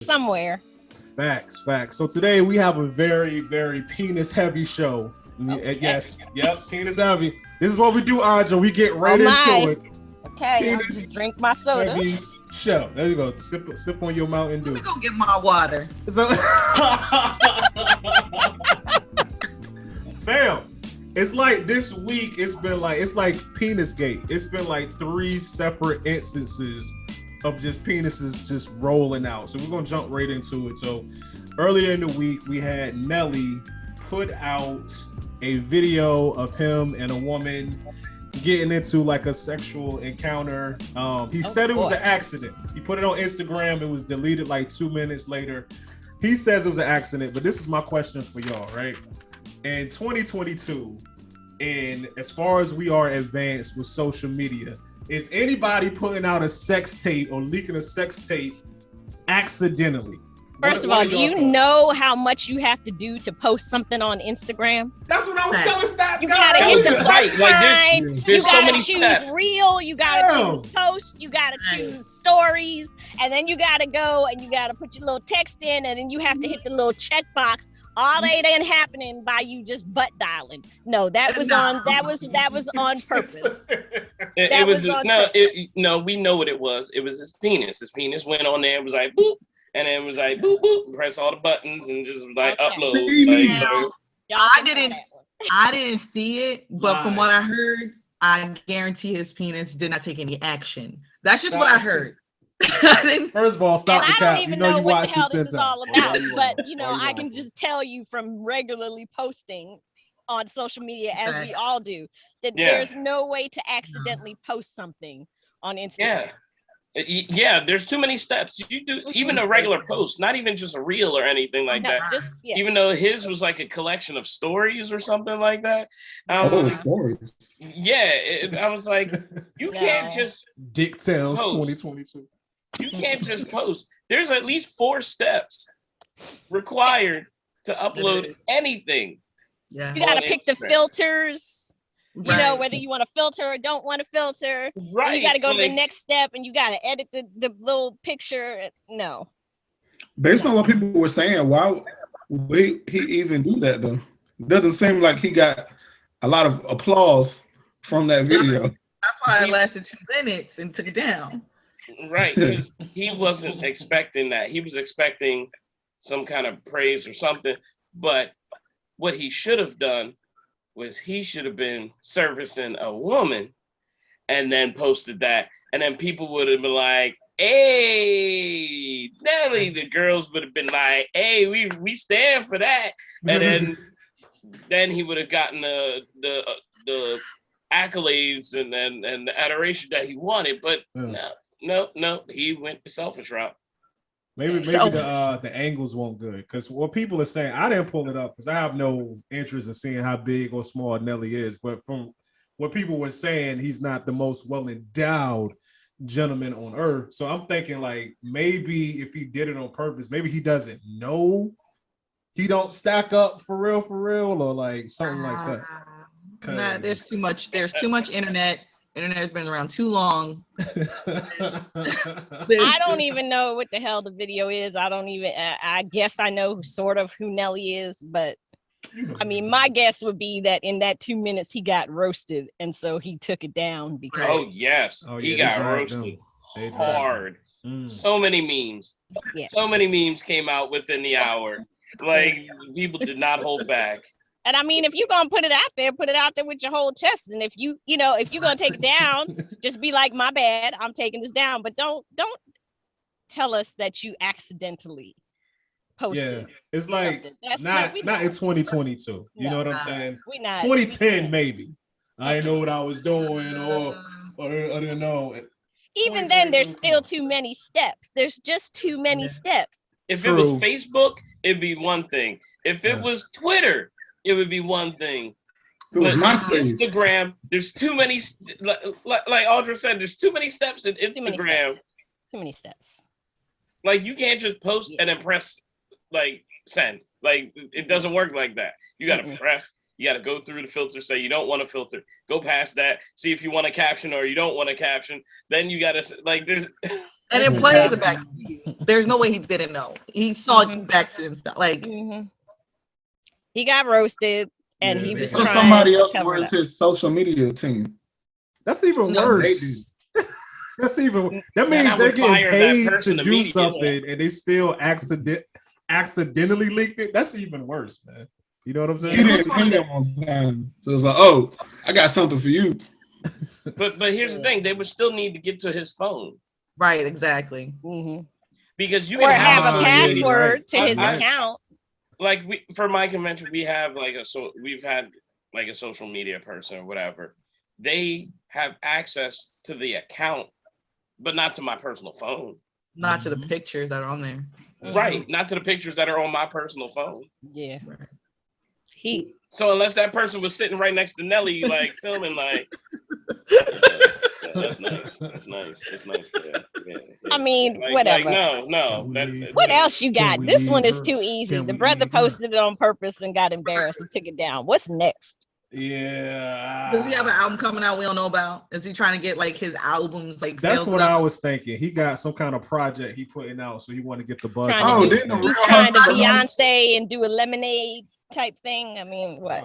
somewhere. Facts. So today we have a very, very penis heavy show. Okay. Yes, penis heavy. This is what we do, Aja. We get right into it. Okay, I'll just drink my soda. Heavy show. There you go. Sip on your Mountain Dew. Let me go get my water. So, fam, it's like this week. It's like penis gate. It's been like 3 separate instances of just penises just rolling out. So we're gonna jump right into it. So earlier in the week, we had Nelly put out a video of him and a woman getting into like a sexual encounter. He said it was an accident. He put it on Instagram. It was deleted like 2 minutes later. He says it was an accident, but this is my question for y'all, right? In 2022, and as far as we are advanced with social media, is anybody putting out a sex tape or leaking a sex tape accidentally? First of all, do you know how much you have to do to post something on Instagram? That's what I was telling Stats. You gotta hit the plus sign. You gotta choose steps. reel. You gotta choose post. You gotta choose stories, and then you gotta go and you gotta put your little text in, and then you have to hit the little checkbox. All that ain't happening by you just butt dialing. No, that was on purpose. We know what it was. It was his penis. His penis went on there. It was like boop, and then it was like boop boop. Press all the buttons and just like upload. I didn't see it, but from what I heard, I guarantee his penis did not take any action. That's just what I heard. First of all, stop the cap. I don't even know what the hell this is all about, but I can just tell you from regularly posting on social media, as we all do, that there's no way to accidentally post something on Instagram. Yeah, there's too many steps. You do even a regular post, not even just a reel or anything like that. Even though his was like a collection of stories or something like that. Stories. Yeah, I was like, you can't just Dick Tales post. 2022. You can't just post. There's at least 4 steps required to upload anything. Yeah, you gotta pick the filters. You know, whether you want to filter or don't want to filter. Right. You got to go to the next step and you got to edit the little picture. No. Based on what people were saying, why would he even do that though? It doesn't seem like he got a lot of applause from that video. That's why it lasted 2 minutes and took it down. Right. He wasn't expecting that. He was expecting some kind of praise or something. But what he should have done was he should have been servicing a woman and then posted that. And then people would have been like, hey, Nelly, the girls would have been like, hey, we stand for that. And then he would have gotten the accolades and the adoration that he wanted. But no, he went the selfish route. Maybe the angles weren't good, because what people are saying, I didn't pull it up because I have no interest in seeing how big or small Nelly is, but from what people were saying, he's not the most well-endowed gentleman on earth. So I'm thinking like maybe if he did it on purpose, maybe he doesn't know he don't stack up for real, or like something like that. Nah, there's too much internet. Internet's been around too long. I don't even know what the hell the video is. I guess I know sort of who Nelly is, but I mean, my guess would be that in that 2 minutes he got roasted, and so he took it down because he got roasted hard. So many memes. So many memes came out within the hour. Like, people did not hold back. And I mean, if you're gonna put it out there with your whole chest. And if you're gonna take it down, just be like, my bad, I'm taking this down. But don't tell us that you accidentally posted. Yeah, it's like not in 2022. You know what I'm saying? 2010 maybe. I didn't know what I was doing, or I didn't know. Even then, there's still too many steps. There's just too many steps. If it was Facebook, it'd be one thing. If it was Twitter, it would be one thing. It was MySpace. Instagram, there's too many, like Audra said, there's too many steps in Instagram. Too many steps. Like, you can't just post and then press like send. Like, it doesn't work like that. You gotta press. You gotta go through the filter. Say you don't want to filter. Go past that. See if you want a caption or you don't want a caption. Then you gotta like there's. And it plays it back to you. There's no way he didn't know. He saw it back to himself. Like he got roasted, and he was So trying somebody to else cover it was up. his social media team. That's even worse. That means they're getting paid to do something, and they still accidentally leaked it. That's even worse, man. You know what I'm saying? He didn't pay them on time, so it's like, oh, I got something for you. But here's the thing: they would still need to get to his phone. Right, exactly. Because you or can have a password to his I, account. Like for my convention, we've had like a social media person or whatever. They have access to the account, but not to my personal phone. Not to the pictures that are on there. Right, not to the pictures that are on my personal phone. Yeah. Right. So unless that person was sitting right next to Nelly, like filming, like that's nice. That's nice. Yeah. I mean, like, whatever. Like, no. What else you got? This one is too easy. The brother posted it on purpose and got embarrassed and took it down. What's next? Yeah. Does he have an album coming out we don't know about? Is he trying to get like his albums like? That's what I was thinking. He got some kind of project he putting out, so he want to get the buzz. He's trying to Beyonce and do a Lemonade type thing. I mean, what?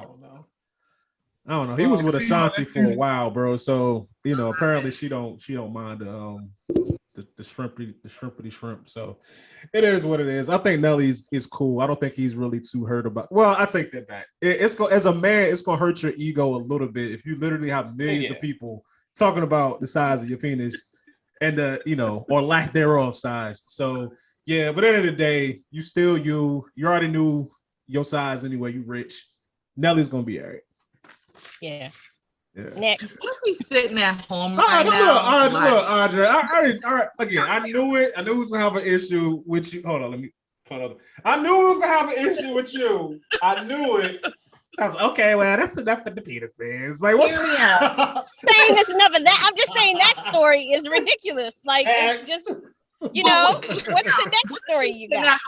I don't know. He was with Ashanti for a while, bro. So apparently she don't mind the shrimp. So it is what it is. I think Nelly's is cool. I don't think he's really too hurt about. Well, I take that back. It's as a man, it's gonna hurt your ego a little bit if you literally have millions of people talking about the size of your penis and or lack thereof size. So yeah, but at the end of the day, you still you already knew your size anyway. You rich. Nelly's gonna be all right. Yeah. Next. What if he's sitting at home right now? Look, Andre. Again, I knew it. I knew he was gonna have an issue with you. Hold on, let me find out. I knew he was gonna have an issue with you. I knew it. I was like, okay, well, that's enough that the penis is. Like, what's saying that's enough of that? I'm just saying that story is ridiculous. Like, it's just, what's the next story you got?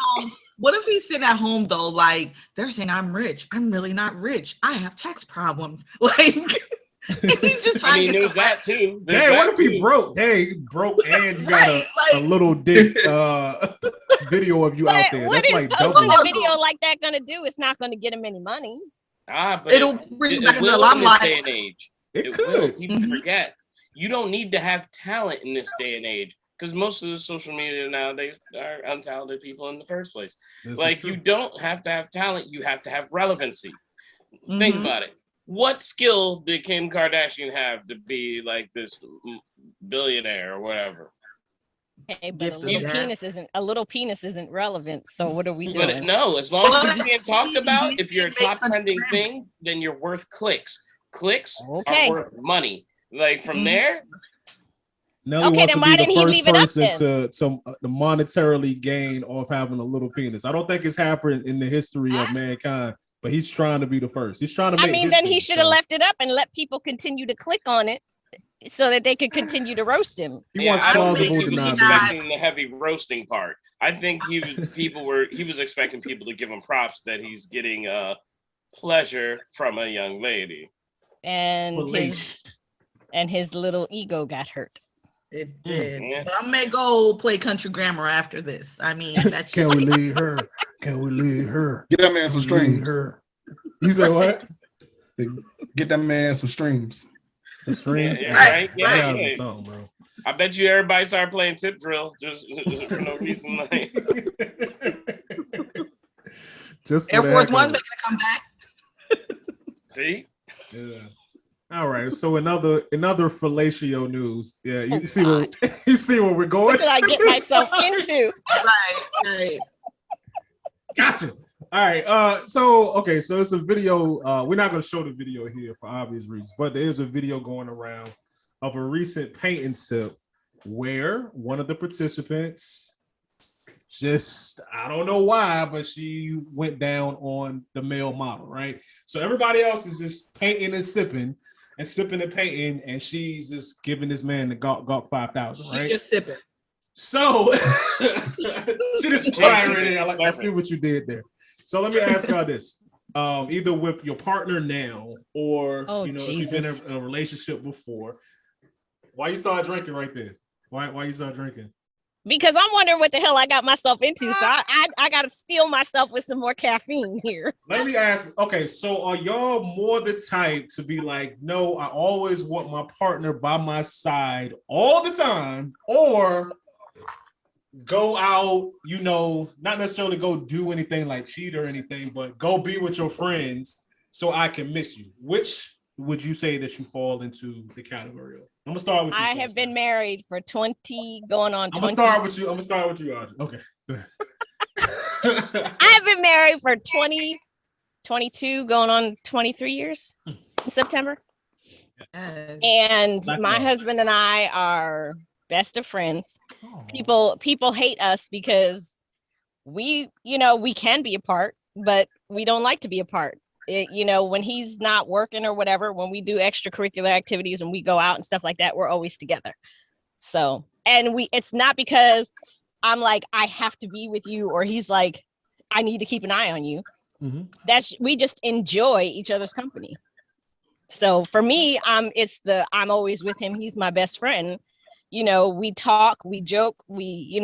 What if he's sitting at home though? Like, they're saying I'm rich. I'm really not rich. I have tax problems. Like. He's just trying to there's that too. Dang, what if he broke? Dang, broke and you got a little dick video of you out there. What That's is like posting a video like that gonna do? It's not gonna get him any money. But it'll bring back the limelight. Day and age. It could. Will. You forget. You don't need to have talent in this day and age because most of the social media nowadays are untalented people in the first place. You don't have to have talent. You have to have relevancy. Think about it. What skill did Kim Kardashian have to be like this billionaire or whatever? Okay, but a little penis isn't relevant. So what are we doing? But no, as long as you're being talked about, if you're a top trending thing, then you're worth clicks. Clicks are worth money. Like from there. Nelly wants to be the first person to monetarily gain off having a little penis. I don't think it's happened in the history of mankind. But he's trying to be the first. He's trying to make then he should have left it up and let people continue to click on it so that they could continue to roast him. He wants plausible deniability. He was expecting the heavy roasting part. I think he was expecting people to give him props that he's getting pleasure from a young lady. And his little ego got hurt. It did. But I may go play country grammar after this. I mean, that's Can we leave her? Can we leave her? Get that man some streams. You said what? Get that man some streams. Some streams? Right. Something, bro. I bet you everybody started playing tip drill just for no reason. Just Air Force One's making a comeback. See? Yeah. All right, so another fellatio news. Yeah, you see where we're going. What did I get myself into? Right. Gotcha. All right. So it's a video. We're not going to show the video here for obvious reasons, but there is a video going around of a recent paint and sip where one of the participants I don't know why, but she went down on the male model, right? So everybody else is just painting and sipping and painting, and she's just giving this man the Gawk 5,000, right? She just sipping. So she just crying right there. I see what you did there. So let me ask y'all this: either with your partner now, or if you've been in a relationship before, why you start drinking right there? Why you start drinking? Because I'm wondering what the hell I got myself into. So I got to steel myself with some more caffeine here. Let me ask. Okay, so are y'all more the type to be like, no, I always want my partner by my side all the time, or go out, not necessarily go do anything like cheat or anything, but go be with your friends so I can miss you? Which would you say that you fall into the category of? I'm gonna start with you. I have been married for 20, going on 20. I'm gonna start with you, Audrey. Okay. I've been married for 20, 22, going on 23 years in September. Yes. And my husband and I are best of friends. People hate us because we can be apart, but we don't like to be apart. When he's not working or whatever, when we do extracurricular activities and we go out and stuff like that, we're always together. So, and it's not because I'm like, I have to be with you, or he's like, I need to keep an eye on you. Mm-hmm. We just enjoy each other's company. So for me, I'm always with him. He's my best friend. We talk, we joke, we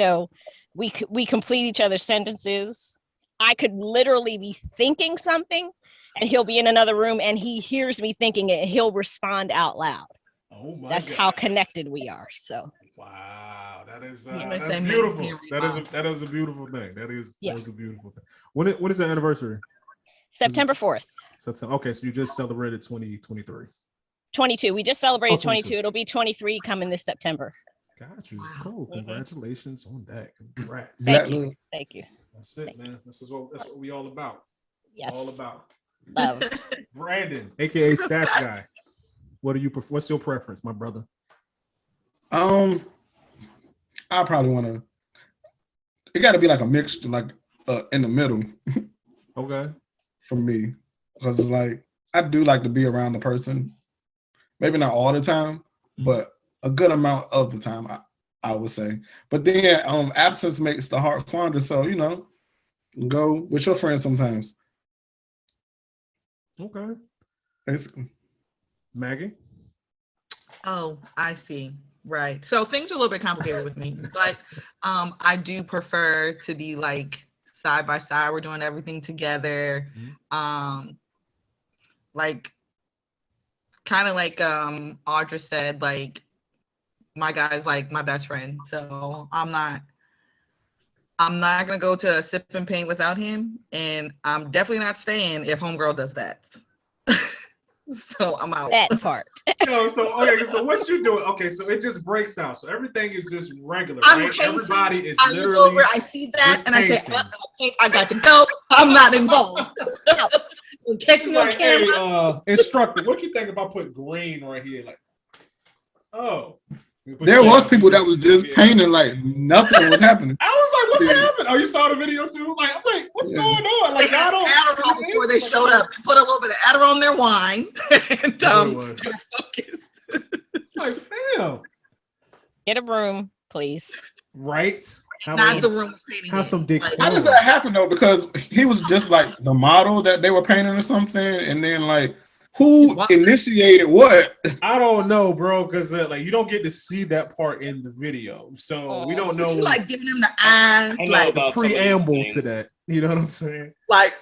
complete each other's sentences. I could literally be thinking something and he'll be in another room and he hears me thinking it and he'll respond out loud. Oh my That's God. How connected we are. So wow, that's beautiful. That is a beautiful thing. That is a beautiful thing. When is the anniversary? September 4th. Okay, so you just celebrated 2023. 22. We just celebrated 22. It'll be 23 coming this September. Got you. Wow. Cool. Congratulations on that. Congrats. Thank you. That's it, man. That's what we all about. Yes. All about. Love. Brandon, aka Stats Guy. What's your preference, my brother? I probably want to. It got to be like a mixture, like in the middle. Okay. For me, because like I do like to be around the person. Maybe not all the time, but a good amount of the time, I would say. But then absence makes the heart fonder. So, go with your friends sometimes. Okay. Basically. Maggie? Oh, I see. Right. So things are a little bit complicated with me, but I do prefer to be like side by side. We're doing everything together. Like kind of like Audra said, like my guy's like my best friend. So I'm not gonna go to a sip and paint without him. And I'm definitely not staying if homegirl does that. So I'm out. That part. So what you doing? Okay, so it just breaks out. So everything is just regular, right? Everybody is literally. I see that and I say, I got to go. I'm not involved. Catch me on camera. Hey, instructor, what you think about putting green right here? Like, there was people that was just painting like nothing was happening. I was like, what's happening? Oh, you saw the video too? Like, I'm like, what's going on? Like, I don't Adderall before they showed up. Put a little bit of Adderall in their wine. And, it's like, fam. Get a broom, please. Right? Not the room painting. Have some dick. How does that happen though? Because he was just like the model that they were painting or something, and then like who initiated what? I don't know, bro, because like you don't get to see that part in the video, so we don't know. She like giving him the eyes, like the preamble to that. You know what I'm saying? Like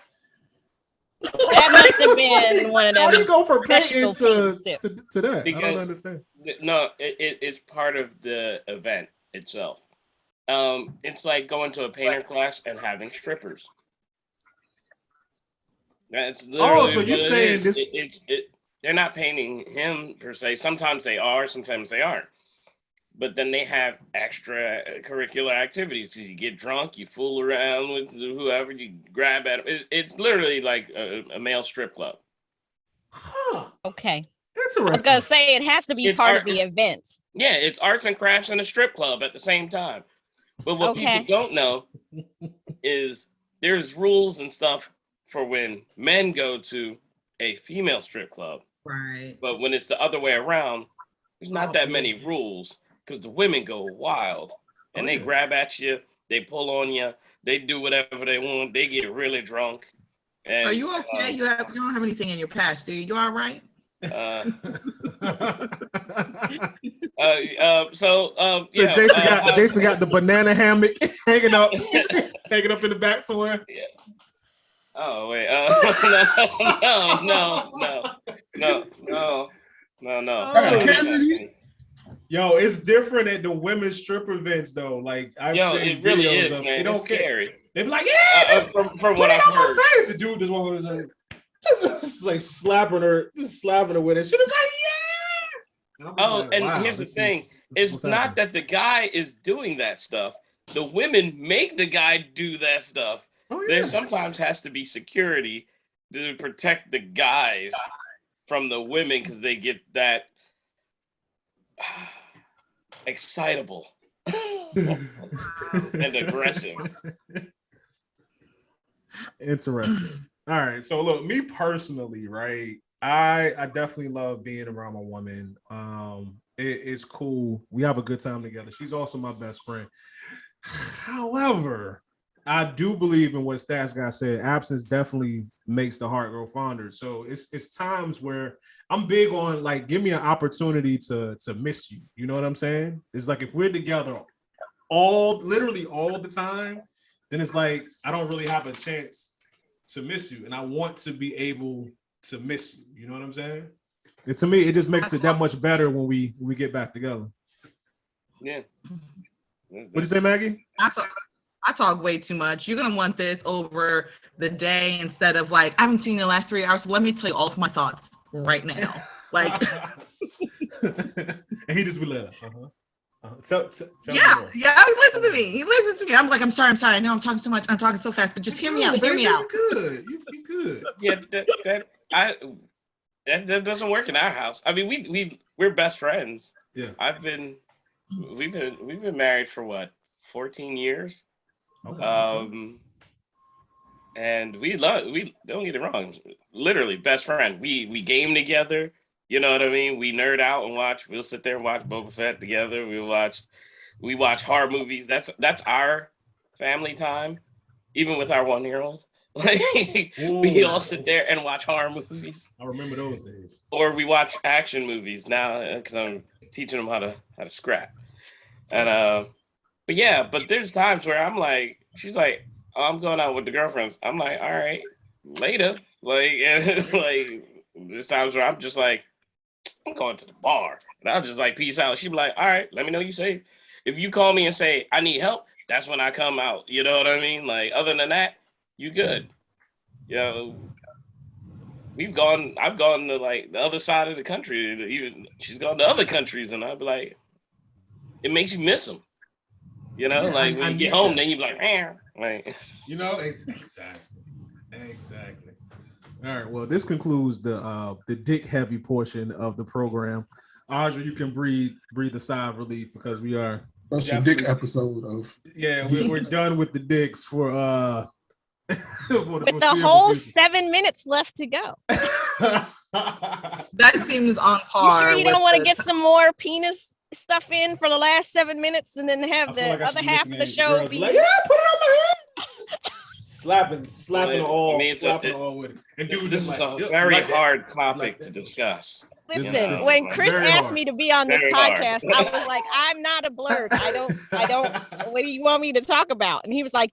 that must have been one of them. How do you go from painting to that? Because, I don't understand. No, it's part of the event itself. It's like going to a painter class and having strippers. That's literally so you're saying this? They're not painting him per se. Sometimes they are, sometimes they aren't. But then they have extra curricular activities. You get drunk, you fool around with whoever, you grab at them. It's literally like a male strip club. Huh. Okay. Interesting. I was gonna say it has to be part of the event. Yeah, it's arts and crafts and a strip club at the same time. But what people don't know is there's rules and stuff for when men go to a female strip club. Right. But when it's the other way around, there's not that many rules because the women go wild and they grab at you, they pull on you, they do whatever they want, they get really drunk. And, are you okay? You don't have anything in your past, do you? You all right? Yeah. Jason got the banana hammock hanging up in the back somewhere. Yeah. Oh wait. No. Yo, it's different at the women's strip events though. Like I've seen it really videos is, of man. they don't it's care. Scary. They be like, yeah, from put what it I've on heard. my face. The dude just walking was like, just like slapping her with it. She was like, yeah. Oh, like, and wow, here's the thing: it's not that the guy is doing that stuff. The women make the guy do that stuff. Oh, yeah. There sometimes has to be security to protect the guys from the women because they get that excitable and aggressive. Interesting. All right. So look, me personally, right? I definitely love being around my woman. It's cool. We have a good time together. She's also my best friend. However, I do believe in what Stats Guy said. Absence definitely makes the heart grow fonder. So it's times where I'm big on like, give me an opportunity to miss you. You know what I'm saying? It's like if we're together literally all the time, then it's like I don't really have a chance to miss you, and I want to be able to miss you. You know what I'm saying? And to me, it just makes it that much better when we get back together. Yeah. What do you say, Maggie? I talk way too much. You're gonna want this over the day instead of like, I haven't seen you in the last 3 hours. So let me tell you all of my thoughts right now. Like, and he just be like, tell yeah. Always listen to me. He listens to me. I'm like, I'm sorry. I know I'm talking so much. I'm talking so fast, but just hear me out. Hear me out. You good. Yeah, that doesn't work in our house. I mean, we're best friends. Yeah. We've been married for what, 14 years? Okay. And we don't get it wrong, literally best friend. We game together, you know what I mean? We nerd out and we'll sit there and watch Boba Fett together. We watch horror movies. That's our family time, even with our 1-year-old. Like we all sit there and watch horror movies. I remember those days. Or we watch action movies now because I'm teaching them how to scrap. And but there's times where I'm like, she's like, oh, I'm going out with the girlfriends. I'm like, all right, later. Like, and, like there's times where I'm just like, I'm going to the bar, and I'll just like peace out. She'd be like, all right, let me know you safe. If you call me and say I need help, that's when I come out. You know what I mean? Like, other than that, you good. You know, I've gone to like the other side of the country. Even she's gone to other countries, and I'd be like, it makes you miss them. You know, yeah, like when you get home, then you be like, man, like, you know, exactly. All right, well, this concludes the dick heavy portion of the program. Audrey, you can breathe a sigh of relief because we are. That's the dick episode of. Yeah, we're done with the dicks for with the whole 7 minutes left to go. That seems on par. You sure you don't want to get some more penis stuff in for the last 7 minutes and then have the other half of the show be like, yeah, put it on my head. slapping all with it. And dude, this is a very hard topic to discuss. Listen, when Chris asked me to be on this podcast, I was like, I'm not a blurb. I don't, what do you want me to talk about? And he was like,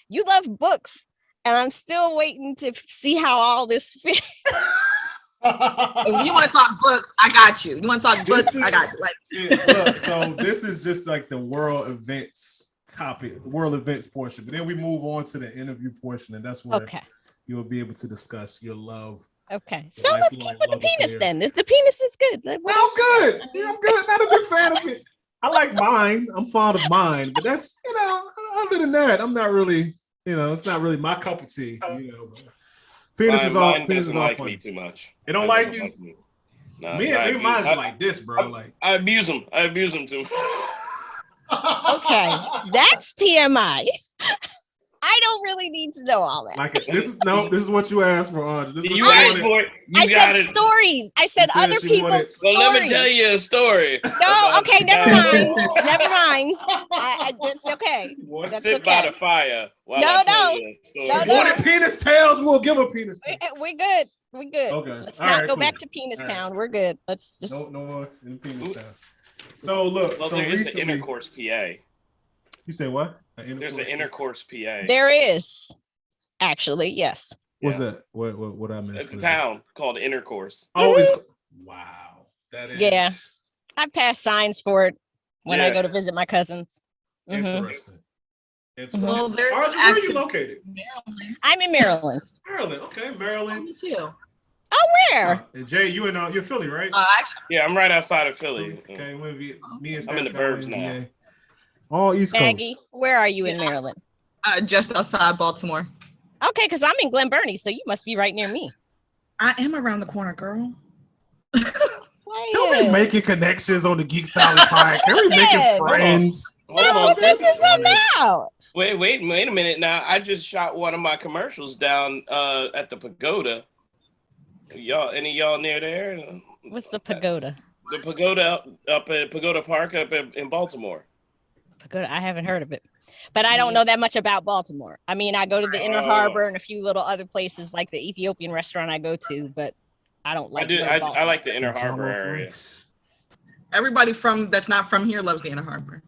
you love books. And I'm still waiting to see how all this fits. If you want to talk books, I got you. You want to talk books, I got you. Like, look, so this is just like the world events portion. But then we move on to the interview portion, and that's where you'll be able to discuss your love. Okay, so let's keep with the penis then. The penis is good. I'm good. Yeah, I'm good. Not a big fan of it. I like mine. I'm fond of mine, but that's, you know, other than that, I'm not really, you know, it's not really my cup of tea. You know, but penis is all like funny. Me too much. It don't like you. No, me and mine's like this, bro. Like I abuse them too. Okay, that's TMI. I don't really need to know all that. Like this is what you asked for, Audrey. You asked for it. I said stories. I said other people's stories. Well, let me tell you a story. No, okay, never mind. It's okay. That's Sit by the fire. No. Wanted penis tails? We'll give a penis tail. We're good. We good. Okay. Let's All not right, go cool. back to Penis All Town. right. We're good. Let's just No more in Penis Town. So look, Well, so there is an recently, intercourse PA. you say what? There's an intercourse PA. There is actually, yes. What's Yeah. that? What I missed? It's a town called Intercourse. Oh, it's wow. That is Yeah. I pass signs for it when I Yeah. go to visit my cousins. interesting. Interesting. Well, there's Audrey, where are you located? Maryland. I'm in Maryland. Maryland. Okay, Maryland. Me too. Oh, where? And Jay, you're Philly, right? Actually, Yeah, I'm right outside of Philly. Okay, me and I'm in the Stats burbs now. VA. All East Maggie, Coast. where are you in Maryland? just outside Baltimore. Okay, because I'm in Glen Burnie, so you must be right near me. I am around the corner, girl. Don't be making connections on the Geek Solid Podcast. Can we making friends? Hold That's on. what this is about. Wait a minute now. I just shot one of my commercials down at the pagoda. Any of y'all near there? What's the pagoda? The pagoda up at Pagoda Park up in Baltimore. Pagoda, I haven't heard of it. But I don't know that much about Baltimore. I mean, I go to the Inner Harbor and a few little other places like the Ethiopian restaurant I go to, but I don't like I like the Inner Harbor area. Everybody that's not from here loves the Inner Harbor.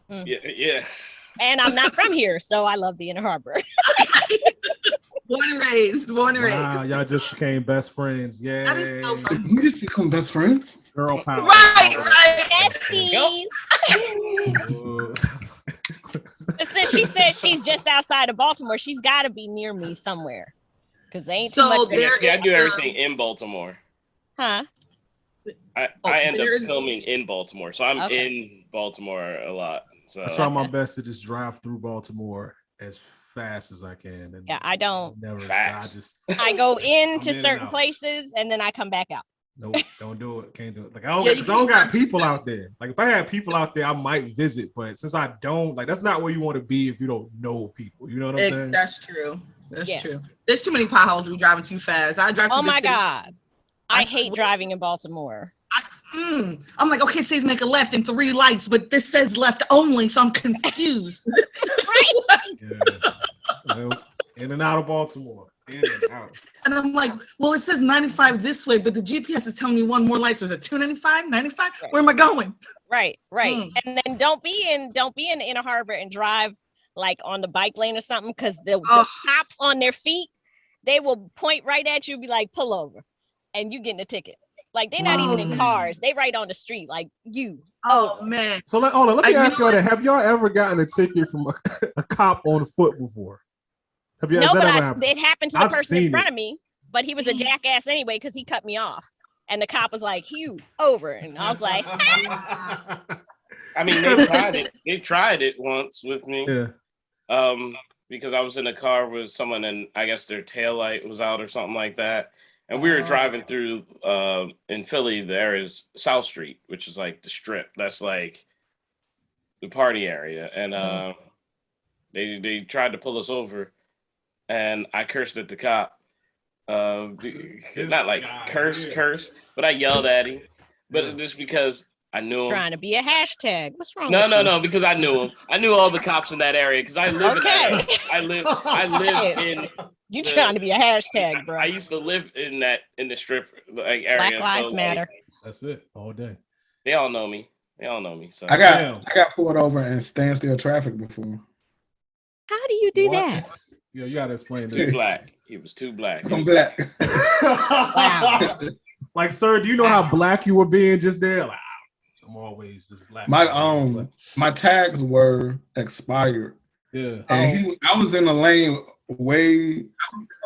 Yeah. And I'm not from here, so I love the Inner Harbor. Born and raised. Wow, y'all just became best friends. Yeah. That is so funny. You just become best friends. Girl power. Right. Besties. Since she said she's just outside of Baltimore, she's got to be near me somewhere. Because they ain't too much. See, I do everything in Baltimore. Huh? I end up filming in Baltimore, so I'm in Baltimore a lot. So I try my best to just drive through Baltimore as fast as I can. And yeah, I don't. I go into certain places and then I come back out. Nope, don't do it. Can't do it. Like I don't got people out there. Like if I had people out there, I might visit. But since I don't, like that's not where you want to be if you don't know people. You know what I'm saying? That's true. That's true. There's too many potholes. We're driving too fast. I drive. Oh my god, I hate driving in Baltimore. I'm like, okay, it says make a left and 3 lights, but this says left only, so I'm confused. Well, in and out of Baltimore. In and out. And I'm like, well, it says 95 this way, but the GPS is telling me one more light. So is it 295, 95? Right. Where am I going? Right. And then don't be in the Inner Harbor and drive like on the bike lane or something, because the cops on their feet, they will point right at you and be like, pull over, and you getting a ticket. Like they're not even in cars. They right on the street, like you. Oh man. So hold on, let me ask y'all that. Have y'all ever gotten a ticket from a cop on foot before? Have you? No, but it happened to the person in front of me, but he was a jackass anyway because he cut me off. And the cop was like, Hugh, over. And I was like, I mean, they tried it once with me. Yeah. Because I was in a car with someone and I guess their taillight was out or something like that. And we were driving through in Philly, the area is South Street, which is like the strip. That's like the party area. And they tried to pull us over and I cursed at the cop. Not like curse, but I yelled at him. But just because I knew him. Trying to be a hashtag. What's wrong? No, because I knew him. I knew all the cops in that area because I live in that area. I live in. You trying to be a hashtag, bro? I used to live in the strip like area. Black Lives Matter. That's it all day. They all know me. So I got pulled over in standstill traffic before. How do you do that? Yeah, you gotta explain this. Too black. He was too black. I'm black. Wow. Like, sir, do you know how black you were being just there? Like, I'm always just black. My tags were expired. Yeah. And I was in the lane way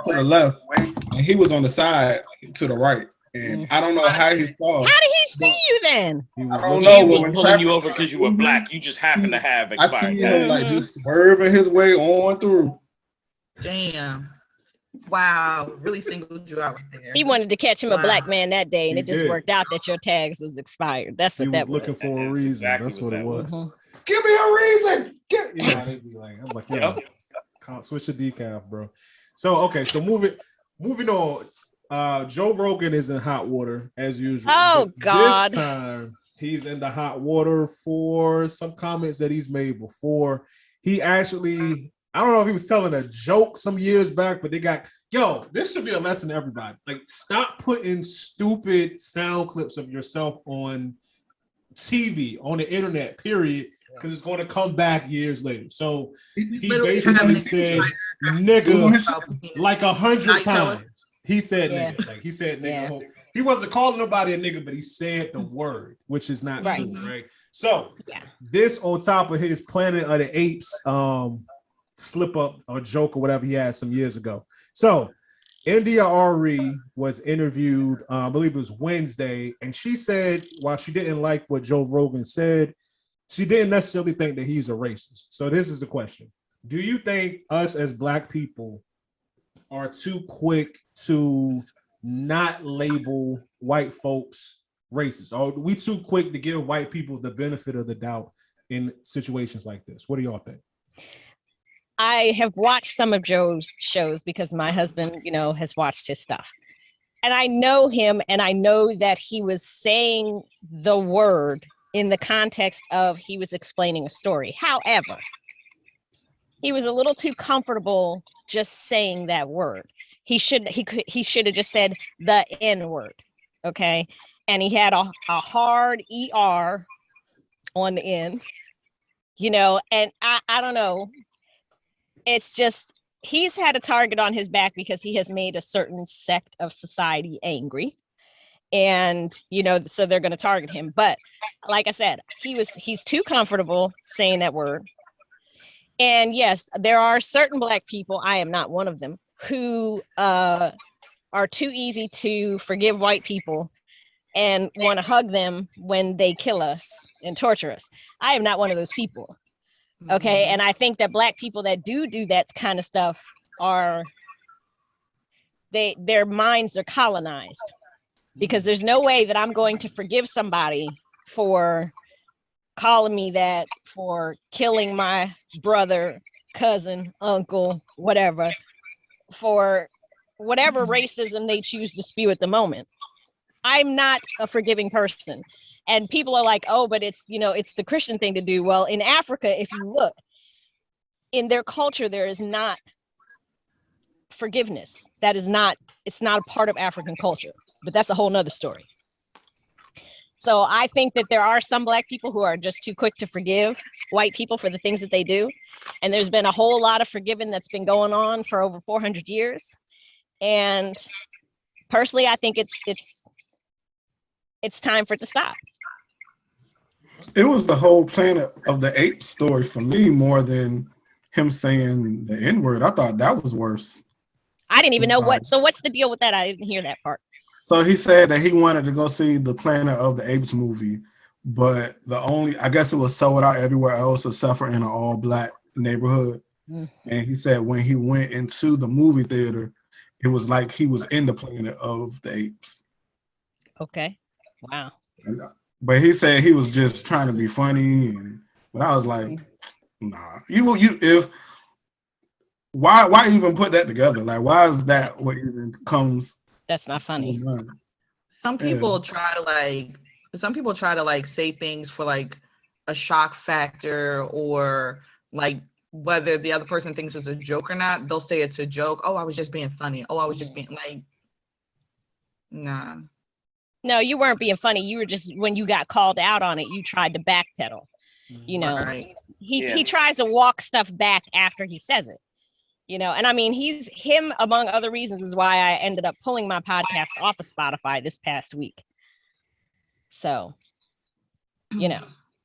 to the left, and he was on the side to the right. And I don't know how he saw. How did he see you then? I don't know. He was pulling you over because you were black. You just happened to have expired. I see him like just swerving his way on through. Damn. Wow. Really singled you out right there. He wanted to catch him a black man that day, and it just worked out that your tags was expired. That's what that was. Looking for a reason. That's what it was. Give me a reason. They'd be like, I'm like, yeah, can't switch the decaf, bro. So moving on. Joe Rogan is in hot water as usual. Oh God! This time he's in the hot water for some comments that he's made before. He actually I don't know if he was telling a joke some years back, but they got, yo, this should be a lesson to everybody. Like, stop putting stupid sound clips of yourself on TV, on the internet, period, because it's going to come back years later. So he basically said nigga like 100 times. He said nigga. Like, he said nigga. Yeah. He wasn't calling nobody a nigga, but he said the word, which is not cool, right? So this on top of his Planet of the Apes slip up or joke or whatever he had some years ago. So India Ari was interviewed, I believe it was Wednesday, and she said while she didn't like what Joe Rogan said, she didn't necessarily think that he's a racist. So this is the question. Do you think us as Black people are too quick to not label white folks racist? Or are we too quick to give white people the benefit of the doubt in situations like this? What do y'all think? I have watched some of Joe's shows because my husband, has watched his stuff. And I know him, and I know that he was saying the word in the context of he was explaining a story. However, he was a little too comfortable just saying that word. He should have just said the N word, okay? And he had a hard ER on the end, and I don't know. It's just, he's had a target on his back because he has made a certain sect of society angry. And, so they're going to target him. But like I said, he's too comfortable saying that word. And yes, there are certain Black people, I am not one of them, who are too easy to forgive white people and want to hug them when they kill us and torture us. I am not one of those people. Okay. And I think that Black people that do that kind of stuff their minds are colonized, because there's no way that I'm going to forgive somebody for calling me that, for killing my brother, cousin, uncle, whatever, for whatever racism they choose to spew at the moment. I'm not a forgiving person. And people are like, oh, but it's, it's the Christian thing to do. Well, in Africa, if you look, in their culture, there is not forgiveness. It's not a part of African culture, but that's a whole nother story. So I think that there are some Black people who are just too quick to forgive white people for the things that they do. And there's been a whole lot of forgiving that's been going on for over 400 years. And personally, I think it's time for it to stop. It was the whole Planet of the Apes story for me more than him saying the N-word. I thought that was worse. I didn't even know what's the deal with that? I didn't hear that part. So he said that he wanted to go see the Planet of the Apes movie, but I guess it was sold out everywhere else except for in an all Black neighborhood. And he said when he went into the movie theater, it was like he was in the Planet of the Apes. Okay. Wow. But he said he was just trying to be funny, but I was like, nah. Why even put that together? Like, why is that what even comes? That's not funny. Some people try to say things for like a shock factor, or like whether the other person thinks it's a joke or not. They'll say it's a joke. Oh, I was just being funny. Oh, I was just being like, nah. No, you weren't being funny. You were just, when you got called out on it, you tried to backpedal. Right. He tries to walk stuff back after he says it. And I mean, him, among other reasons, is why I ended up pulling my podcast off of Spotify this past week. So, I mean,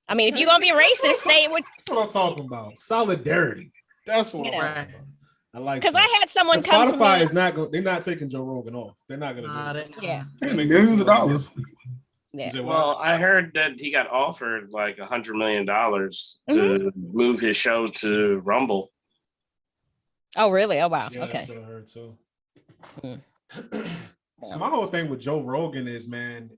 if you're going to be racist, say it with. That's what I'm talking about. Solidarity. That's what I'm talking about. I like, because I had someone come to me. Spotify is not going. They're not taking Joe Rogan off. They're not going to do it. Yeah. They make millions of dollars. Yeah. Well, I heard that he got offered like $100 million to move his show to Rumble. Oh, really? Oh, wow. Yeah, okay. That's what I heard too. So my whole thing with Joe Rogan is, man,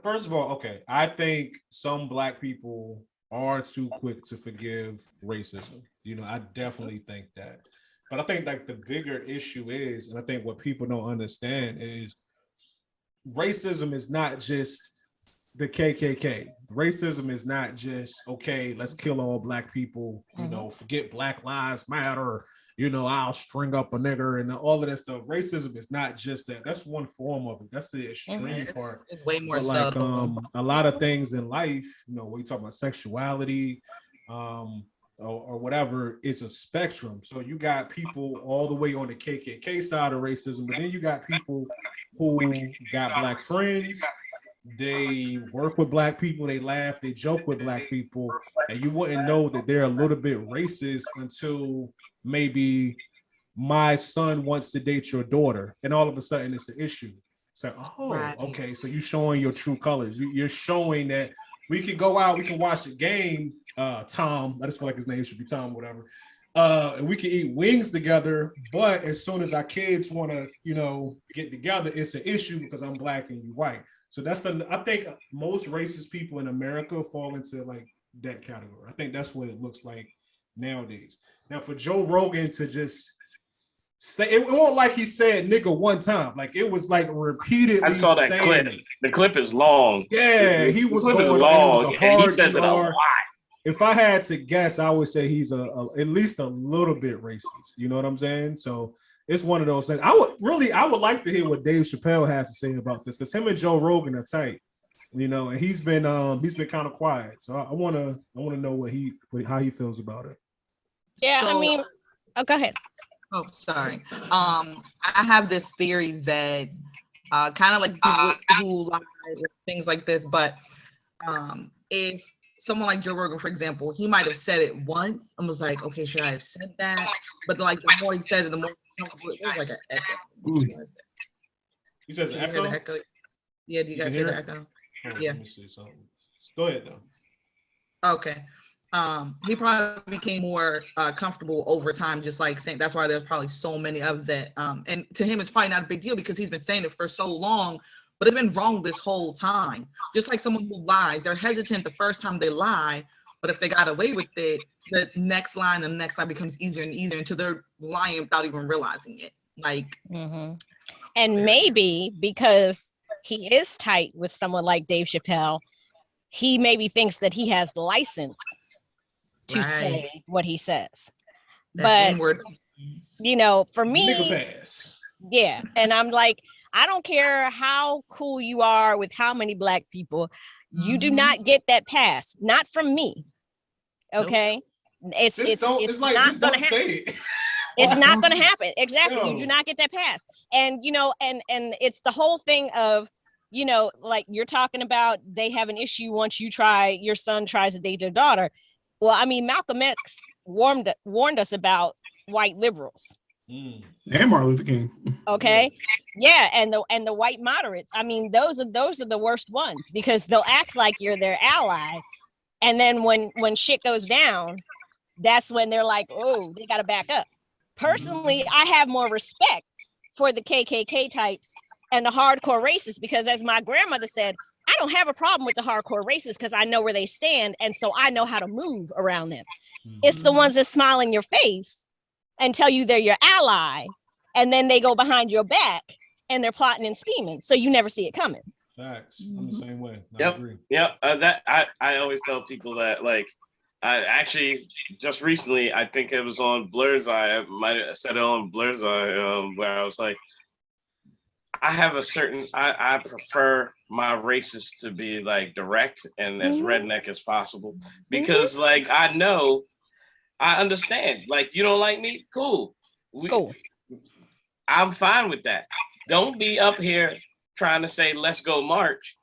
first of all, okay, I think some Black people are too quick to forgive racism. I definitely think that. But I think like the bigger issue is, and I think what people don't understand is, racism is not just the KKK. Racism is not just, okay, let's kill all black people, you know, forget Black Lives Matter, you know, I'll string up a nigger and all of that stuff. Racism is not just that. That's one form of it. That's the extreme part. It's way more but like subtle. a lot of things in life, you know, when you talk about sexuality, or whatever, it's a spectrum. So you got people all the way on the KKK side of racism, but then you got people who got black friends. They work with black people, they laugh, they joke with black people, and you wouldn't know that they're a little bit racist until maybe my son wants to date your daughter, and all of a sudden it's an issue. So, okay, so you're showing your true colors. You're showing that we can go out, we can watch the game, Tom, I just feel like his name should be Tom, whatever. And we can eat wings together, but as soon as our kids want to, you know, get together, it's an issue because I'm black and you white. So I think most racist people in America fall into like that category. I think that's what it looks like nowadays. Now for Joe Rogan to just say, it wasn't like he said nigga one time. Like it was like repeatedly. I saw that clip. The clip is long. Yeah, he was going long. And he says it a lot. If I had to guess, I would say he's at least a little bit racist. You know what I'm saying? So it's one of those things. I would like to hear what Dave Chappelle has to say about this, because him and Joe Rogan are tight, you know, and he's been kind of quiet. So I want to know how he feels about it. Yeah, so, I mean, go ahead. Oh, sorry. I have this theory that kind of like people who lie or things like this, but if someone like Joe Rogan, for example, he might have said it once and was like, okay, should I have said that? But like the more he says it, the more it was like an echo. He says an echo? Yeah, do you guys hear the echo? Yeah. Let me see something. Go ahead though. Okay. He probably became more comfortable over time, just like saying that's why there's probably so many of that. And to him, it's probably not a big deal because he's been saying it for so long, but it's been wrong this whole time. Just like someone who lies, they're hesitant the first time they lie, but if they got away with it, the next line becomes easier and easier until they're lying without even realizing it. Like, and maybe because he is tight with someone like Dave Chappelle, he maybe thinks that he has the license to say what he says. But you know, for me, yeah, and I'm like, I don't care how cool you are with how many black people, you do not get that pass. Not from me. Okay, it's like, not gonna happen. It's not gonna happen. Exactly. No. You do not get that pass. And you know, and it's the whole thing of, you know, like you're talking about, they have an issue once your son tries to date their daughter. Well, I mean, Malcolm X warned us about white liberals. And Martin Luther King. Okay. Yeah, and the white moderates. I mean, those are the worst ones, because they'll act like you're their ally, and then when shit goes down, that's when they're like, oh, they got to back up. Personally, I have more respect for the KKK types and the hardcore racists, because as my grandmother said, I don't have a problem with the hardcore racists because I know where they stand, and so I know how to move around them. It's the ones that smile in your face and tell you they're your ally, and then they go behind your back and they're plotting and scheming, so you never see it coming. Facts. I'm the same way. I agree. That I always tell people that, like, I actually just recently, I think it was on Blur's Eye, I might have said it on Blur's Eye, where I was like, I have I prefer my racists to be like direct and as redneck as possible, because like I understand, like, you don't like me, cool. I'm fine with that. Don't be up here trying to say let's go march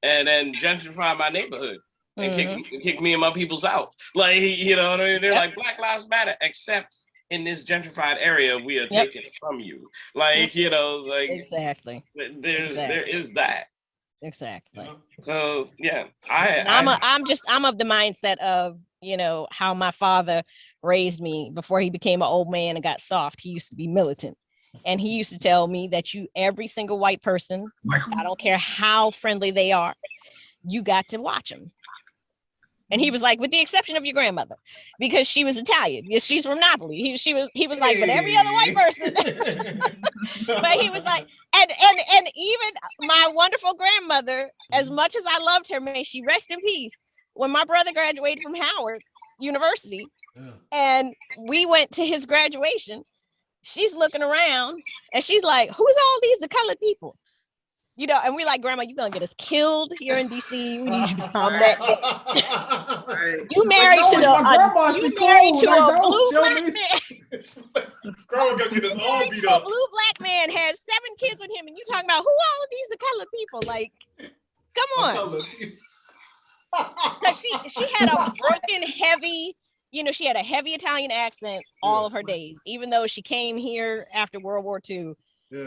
and then gentrify my neighborhood and kick me and my peoples out. Like, you know what I mean? They're like, Black Lives Matter, except in this gentrified area we are taking it from you. Like, you know, like, exactly. There is that. Exactly. So yeah, I'm of the mindset of, you know, how my father raised me before he became an old man and got soft. He used to be militant, and he used to tell me that every single white person, I don't care how friendly they are, you got to watch them. And he was like, with the exception of your grandmother, because she was Italian. Yeah, she's from Napoli. He was like, but every other white person. But he was like, and even my wonderful grandmother, as much as I loved her, may she rest in peace. When my brother graduated from Howard University, and we went to his graduation, she's looking around and she's like, "Who's all these colored people?" You know, and we like, "Grandma, you're gonna get us killed here in DC. We need you to calm that down. You married to a blue black man. Grandma gonna get us all beat A up. blue black man has 7 kids with him, and you talking about who all of these are colored people? Like, come on." Because she had a broken, heavy, you know, she had a heavy Italian accent all of her days. Even though she came here after World War II,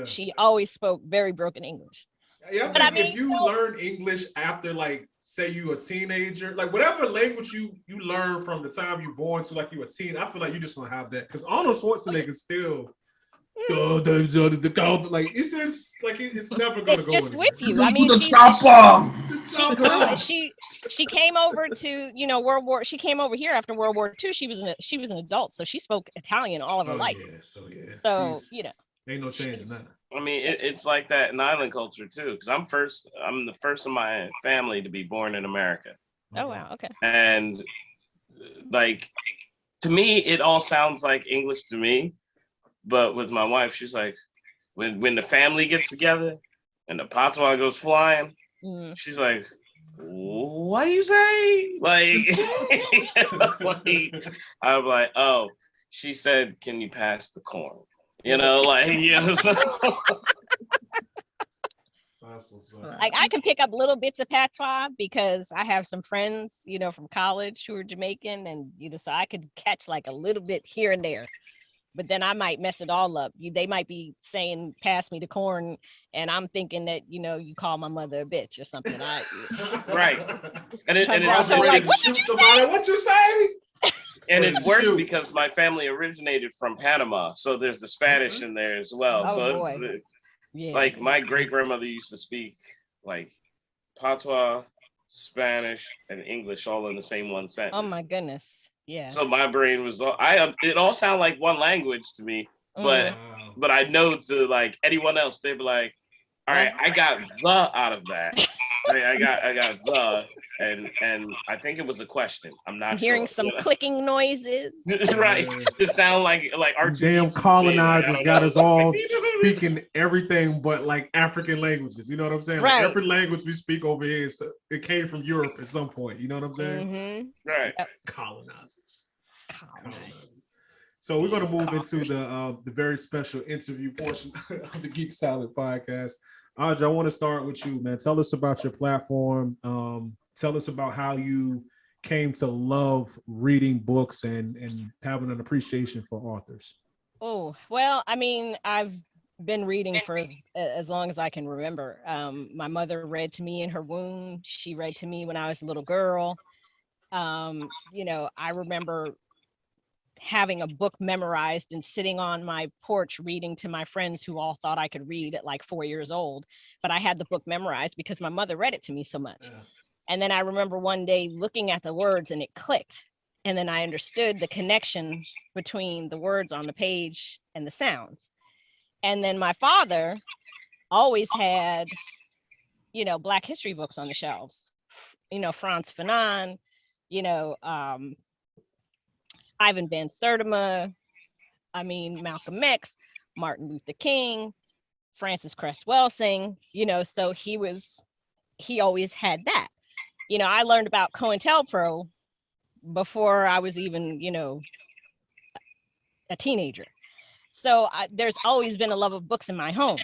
she always spoke very broken English. Yeah, But I mean, if you learn English after, like, say you a teenager, like whatever language you learn from the time you're born to like you a teen, I feel like you just gonna have that. Because Arnold Schwarzenegger still, like it's just like it's never gonna it's go. just anywhere. with you. I mean, she came over to, you know, she came over here after World War II. She was an adult, so she spoke Italian all of her life. So you know, ain't no change in that. I mean, it's like that in island culture too, because I'm the first of my family to be born in America. Oh wow, okay. And like, to me, it all sounds like English to me, but with my wife, she's like, when the family gets together and the patois goes flying, she's like, "What you say?" Like, I'm like, "Oh," she said, "Can you pass the corn?" You know, like, you know. Like, I can pick up little bits of patois because I have some friends, you know, from college who are Jamaican, and you know, so I could catch like a little bit here and there. But then I might mess it all up. They might be saying, "Pass me the corn," and I'm thinking that, you know, you call my mother a bitch or something. Right. And it's like, "What did you say? What you say?" And it's worse because my family originated from Panama, so there's the Spanish in there as well. Oh, so boy. Like my great grandmother used to speak like patois, Spanish, and English all in the same one sentence. Oh my goodness! Yeah. So my brain was it all sounded like one language to me, but I know to like anyone else, they'd be like, "All right, I got the out of that. I got the." And I think it was a question. I'm not hearing some clicking noises. Right. It sound like R2. Damn colonizers got us all speaking everything but like African languages. You know what I'm saying? Right. Like every language we speak over here, it came from Europe at some point. You know what I'm saying? Mm-hmm. Right. Colonizers. So we're going to move into the very special interview portion of the Geek Salad podcast. Audrey, I want to start with you, man. Tell us about your platform. Tell us about how you came to love reading books and having an appreciation for authors. Oh, well, I mean, I've been reading for as long as I can remember. My mother read to me in her womb. She read to me when I was a little girl. You know, I remember having a book memorized and sitting on my porch reading to my friends who all thought I could read at like 4 years old. But I had the book memorized because my mother read it to me so much. Yeah. And then I remember one day looking at the words and it clicked. And then I understood the connection between the words on the page and the sounds. And then my father always had, you know, Black history books on the shelves, you know, Frantz Fanon, you know, Ivan Van Sertima, I mean, Malcolm X, Martin Luther King, Francis Cress Welsing, you know, so he always had that. You know, I learned about COINTELPRO before I was even, you know, a teenager. So there's always been a love of books in my home.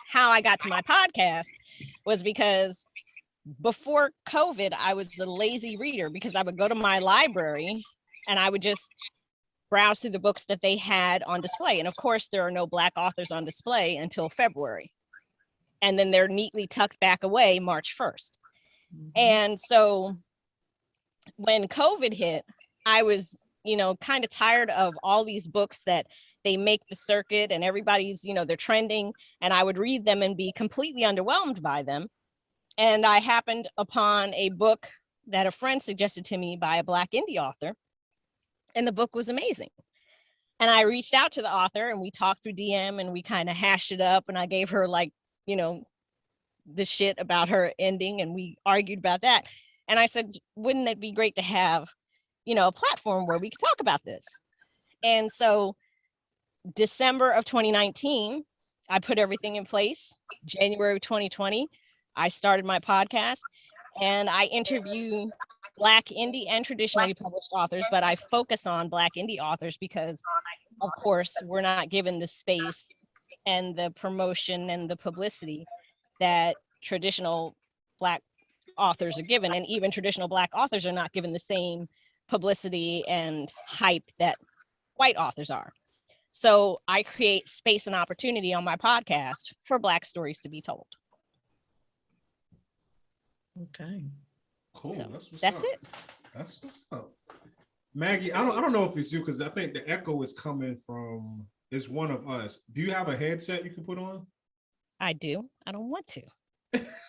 How I got to my podcast was because before COVID, I was a lazy reader because I would go to my library and I would just browse through the books that they had on display. And of course, there are no Black authors on display until February. And then they're neatly tucked back away March 1st. And so when COVID hit, I was, you know, kind of tired of all these books that they make the circuit and everybody's, you know, they're trending, and I would read them and be completely underwhelmed by them. And I happened upon a book that a friend suggested to me by a Black indie author, and the book was amazing. And I reached out to the author and we talked through DM and we kind of hashed it up, and I gave her like, you know, the shit about her ending, and we argued about that. And I said, wouldn't it be great to have, you know, a platform where we could talk about this? And so December of 2019, I put everything in place. January of 2020, I started my podcast, and I interview Black indie and traditionally published authors, but I focus on Black indie authors because, of course, we're not given the space and the promotion and the publicity that traditional Black authors are given. And even traditional Black authors are not given the same publicity and hype that white authors are. So I create space and opportunity on my podcast for Black stories to be told. Okay. Cool. So that's it. That's what's up. Maggie, I don't know if it's you, because I think the echo is coming from, it's one of us. Do you have a headset you can put on? I do. I don't want to.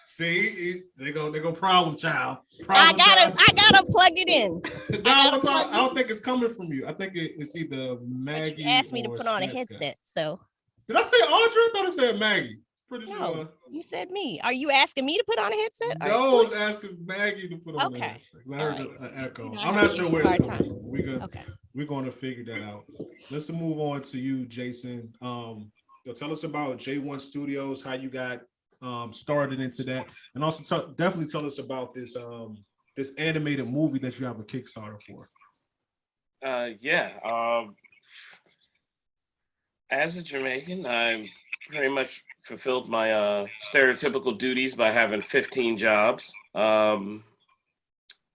See, they go problem child. I gotta plug it in. No, I don't think it's coming from you. I think it's either Maggie. But you asked me to put on a Stats headset, guy. So. Did I say Audra? I thought I said Maggie. Pretty No, sure. you said me. Are you asking me to put on a headset? No, I was asking Maggie to put on a headset. I heard an echo. I'm not sure where it's coming from. We're going to figure that out. Let's move on to you, Jason. Tell us about J1 Studios, how you got started into that, and also definitely tell us about this this animated movie that you have a Kickstarter for. As a Jamaican, I pretty much fulfilled my stereotypical duties by having 15 jobs. With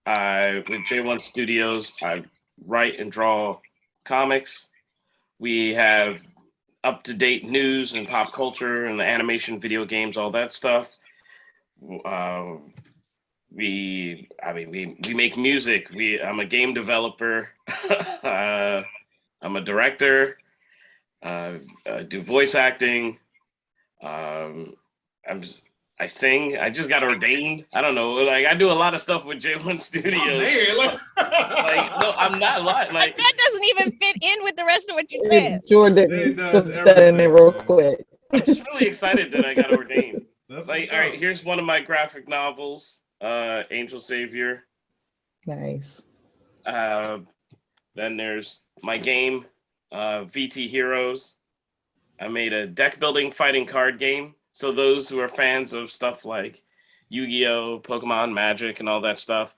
J1 Studios, I write and draw comics. We have up-to-date news and pop culture and the animation, video games, all that stuff. We make music. I'm a game developer. I'm a director. I do voice acting. I sing. I just got ordained. I don't know. Like, I do a lot of stuff with J1 Studios. Oh, man, no, I'm not lying. Like, that doesn't even fit in with the rest of what you said. Jordan just that in there real quick. I'm just really excited that I got ordained. That's like, all right, here's one of my graphic novels, Angel Savior. Nice. Then there's my game, VT Heroes. I made a deck building fighting card game. So those who are fans of stuff like Yu-Gi-Oh, Pokemon, Magic, and all that stuff,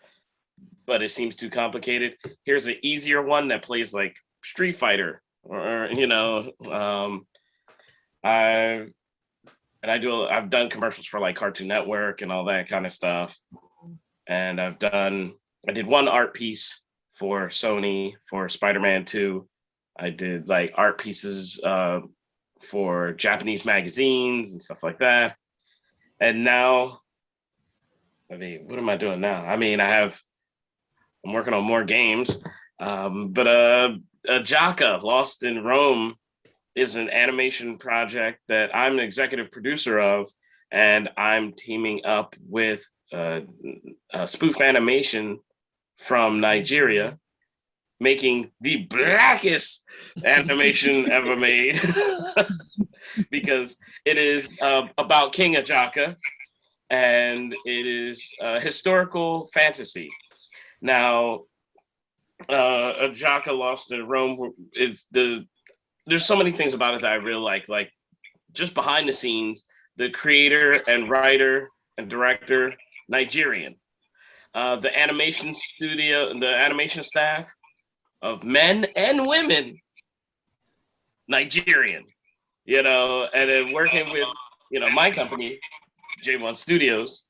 but it seems too complicated. Here's an easier one that plays like Street Fighter, or I've done commercials for like Cartoon Network and all that kind of stuff. And I did one art piece for Sony for Spider-Man 2. I did like art pieces for Japanese magazines and stuff like that. And now, what am I doing now? I'm working on more games. But Jaka, Lost in Rome, is an animation project that I'm an executive producer of, and I'm teaming up with a spoof animation from Nigeria, making the blackest animation ever made because it is about King Ajaka, and it is historical fantasy. Now, Ajaka Lost in Rome, there's so many things about it that I really like just behind the scenes, the creator and writer and director, Nigerian. The animation studio, the animation staff of men and women, Nigerian, and then working with, my company, J1 Studios.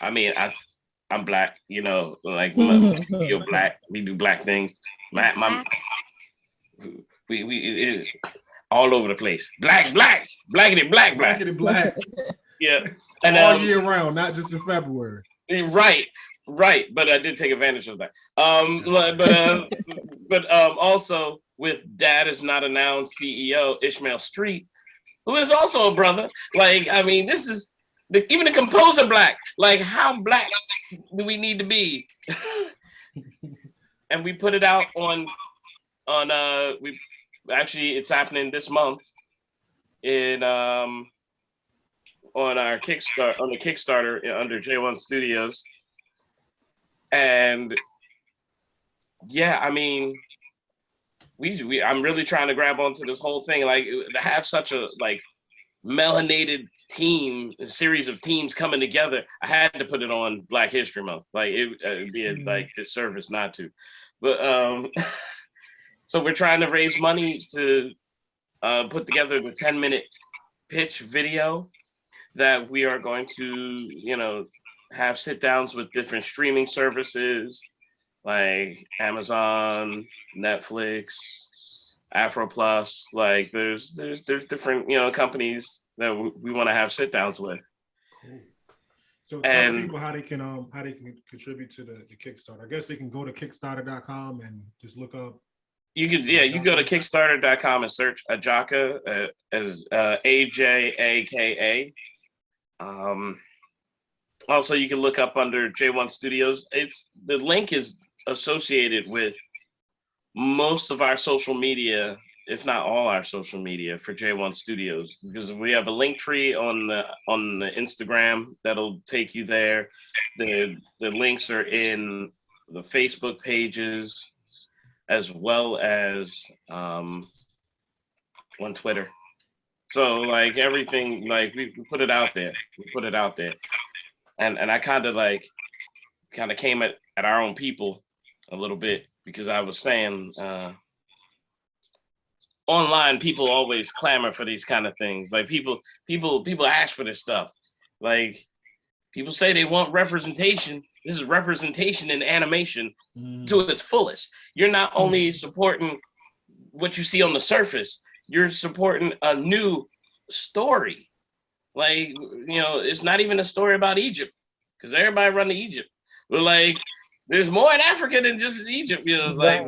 I'm Black, like my studio Black. We do Black things. We all over the place. Blackity black. Blackity black. Yeah. And all year round, not just in February. Right. But I did take advantage of that. But also with Dad Is Not a Noun CEO Ishmael Street, who is also a brother. This is even the composer Black. Like, how Black do we need to be? And we put it out on it's happening this month in on our Kickstarter under J1 Studios. And yeah, I mean, I'm really trying to grab onto this whole thing, like to have such a like melanated team, a series of teams coming together. I had to put it on Black History Month. Like it'd be a like disservice not to. But so we're trying to raise money to put together the 10-minute pitch video that we are going to, have sit downs with different streaming services like Amazon, Netflix, Afro Plus. Like there's different companies that we want to have sit downs with. Cool. So tell people how they can contribute to the Kickstarter. I guess they can go to Kickstarter.com and just look up. You go to Kickstarter.com and search Ajaka as AJAKA. Also, you can look up under J1 Studios. The link is associated with most of our social media, if not all our social media for J1 Studios, because we have a link tree on the Instagram that'll take you there. The links are in the Facebook pages as well as on Twitter. So like everything, like we put it out there. And I kind of came at our own people a little bit, because I was saying online people always clamor for these kind of things. Like people ask for this stuff. Like people say they want representation. This is representation in animation to its fullest. You're not only supporting what you see on the surface, you're supporting a new story. Like, it's not even a story about Egypt, because everybody run to Egypt. But like, there's more in Africa than just Egypt, like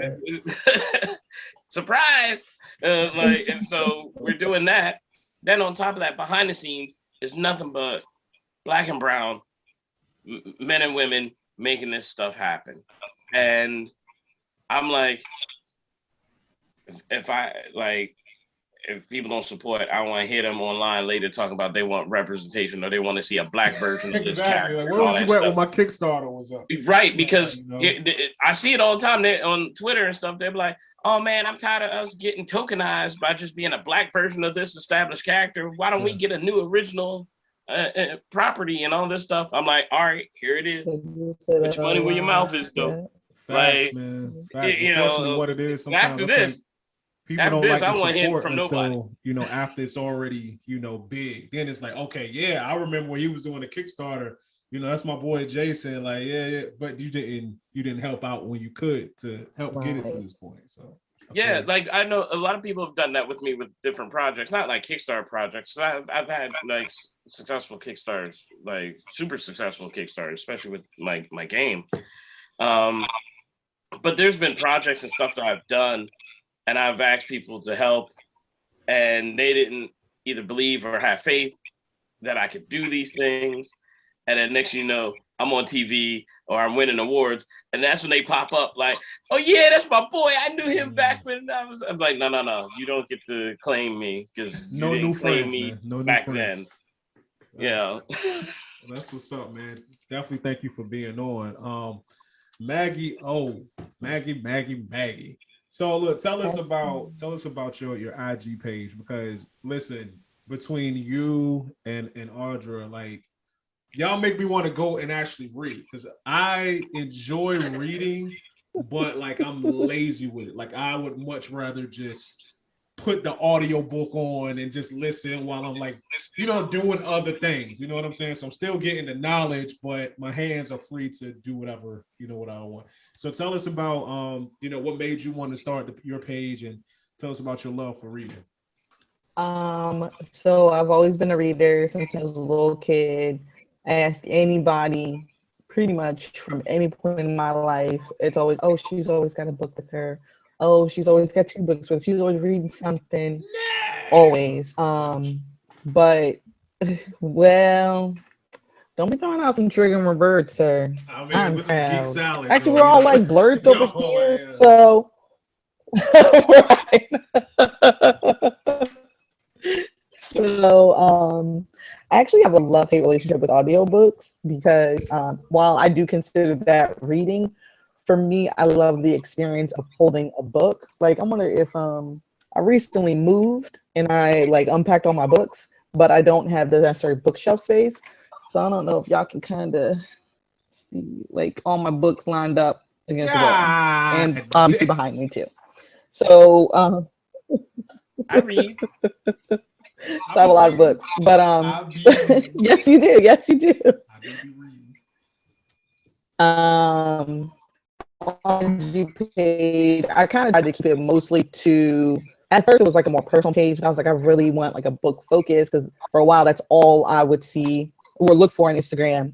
surprise. And so we're doing that. Then on top of that, behind the scenes is nothing but Black and brown men and women making this stuff happen. And I'm like, if people don't support, I want to hear them online later talking about they want representation or they want to see a Black version of this character. Like, where was you at when my Kickstarter was up? Right, because I see it all the time on Twitter and stuff. They're like, oh man, I'm tired of us getting tokenized by just being a Black version of this established character. Why don't we get a new original property and all this stuff? I'm like, all right, here it is. Put your money where your mouth is, though. Facts, man. Facts. Unfortunately, what it is sometimes. After this, people don't like to support until after it's already big. Then it's like, okay, yeah, I remember when he was doing the Kickstarter. That's my boy Jason. Like, yeah, but you didn't help out when you could to help get it to this point. So yeah, like I know a lot of people have done that with me with different projects, not like Kickstarter projects. I've had like successful Kickstarters, like super successful Kickstarters, especially with my game. But there's been projects and stuff that I've done, and I've asked people to help, and they didn't either believe or have faith that I could do these things. And then next you know, I'm on TV or I'm winning awards, and that's when they pop up like, oh yeah, that's my boy. I knew him back when I'm like, no, you don't get to claim me, because no new friends, me man. No back new friends. Then. Yeah. Well, that's what's up, man. Definitely thank you for being on. Maggie. So look, tell us about your IG page, because listen, between you and Audra, like, y'all make me want to go and actually read, because I enjoy reading, but like I'm lazy with it. Like I would much rather just put the audio book on and just listen while I'm like, doing other things. You know what I'm saying? So I'm still getting the knowledge, but my hands are free to do whatever, what I want. So tell us about, what made you want to start your page, and tell us about your love for reading. So I've always been a reader since I was a little kid. Ask anybody pretty much from any point in my life, it's always, oh, she's always got a book with her. Oh, she's always got 2 books with her. She's always reading something. Yes! Always. But well, don't be throwing out some triggering words, sir. I mean, this is Geek Salad. Actually, we're all like blurs over here. So Right. So, I actually have a love-hate relationship with audiobooks because while I do consider that reading, for me, I love the experience of holding a book. Like, I wonder if I recently moved and I like unpacked all my books, but I don't have the necessary bookshelf space. So I don't know if y'all can kind of see like all my books lined up against the wall, and obviously behind me too. So I read. so I have a lot of books, but yes, you do. Yes, you do. On G page, I kind of tried to keep it mostly to. At first, it was like a more personal page, but I was like, I really want like a book focus because for a while, that's all I would see or look for on Instagram.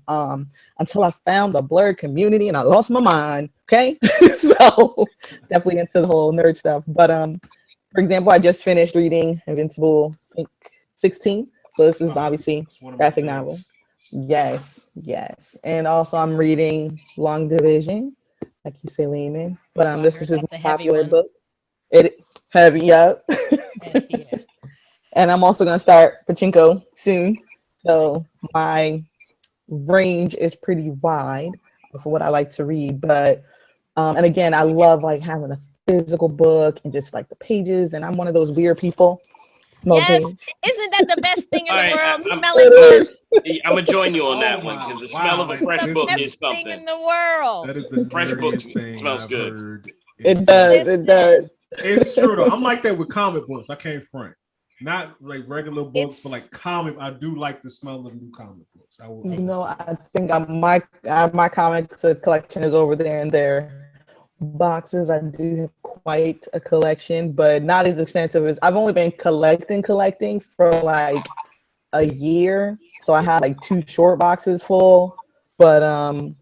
Until I found the blurred community and I lost my mind. Okay, so definitely into the whole nerd stuff. But for example, I just finished reading Invincible, I think 16. So this is obviously graphic novel. Yes, yes, and also I'm reading Long Division. Like you say, Lehman. But this is his popular book. It heavy up. Yeah. And I'm also gonna start Pachinko soon. So my range is pretty wide for what I like to read. But and again, I love like having a physical book and just like the pages. And I'm one of those weird people. Yes, isn't that the best thing in the world? Smelling books. I'm gonna join you on that one because the smell of a fresh book is something. Thing in the world. That is the fresh book thing smells I've good. heard. It does. It does. It's true though. I'm like that with comic books. I can't front. Not like regular books, but like comic. I do like the smell of new comic books. I think my comics collection is over there in their boxes. I do have quite a collection, but not as extensive as I've only been collecting for like a year. So I have like 2 short boxes full, but I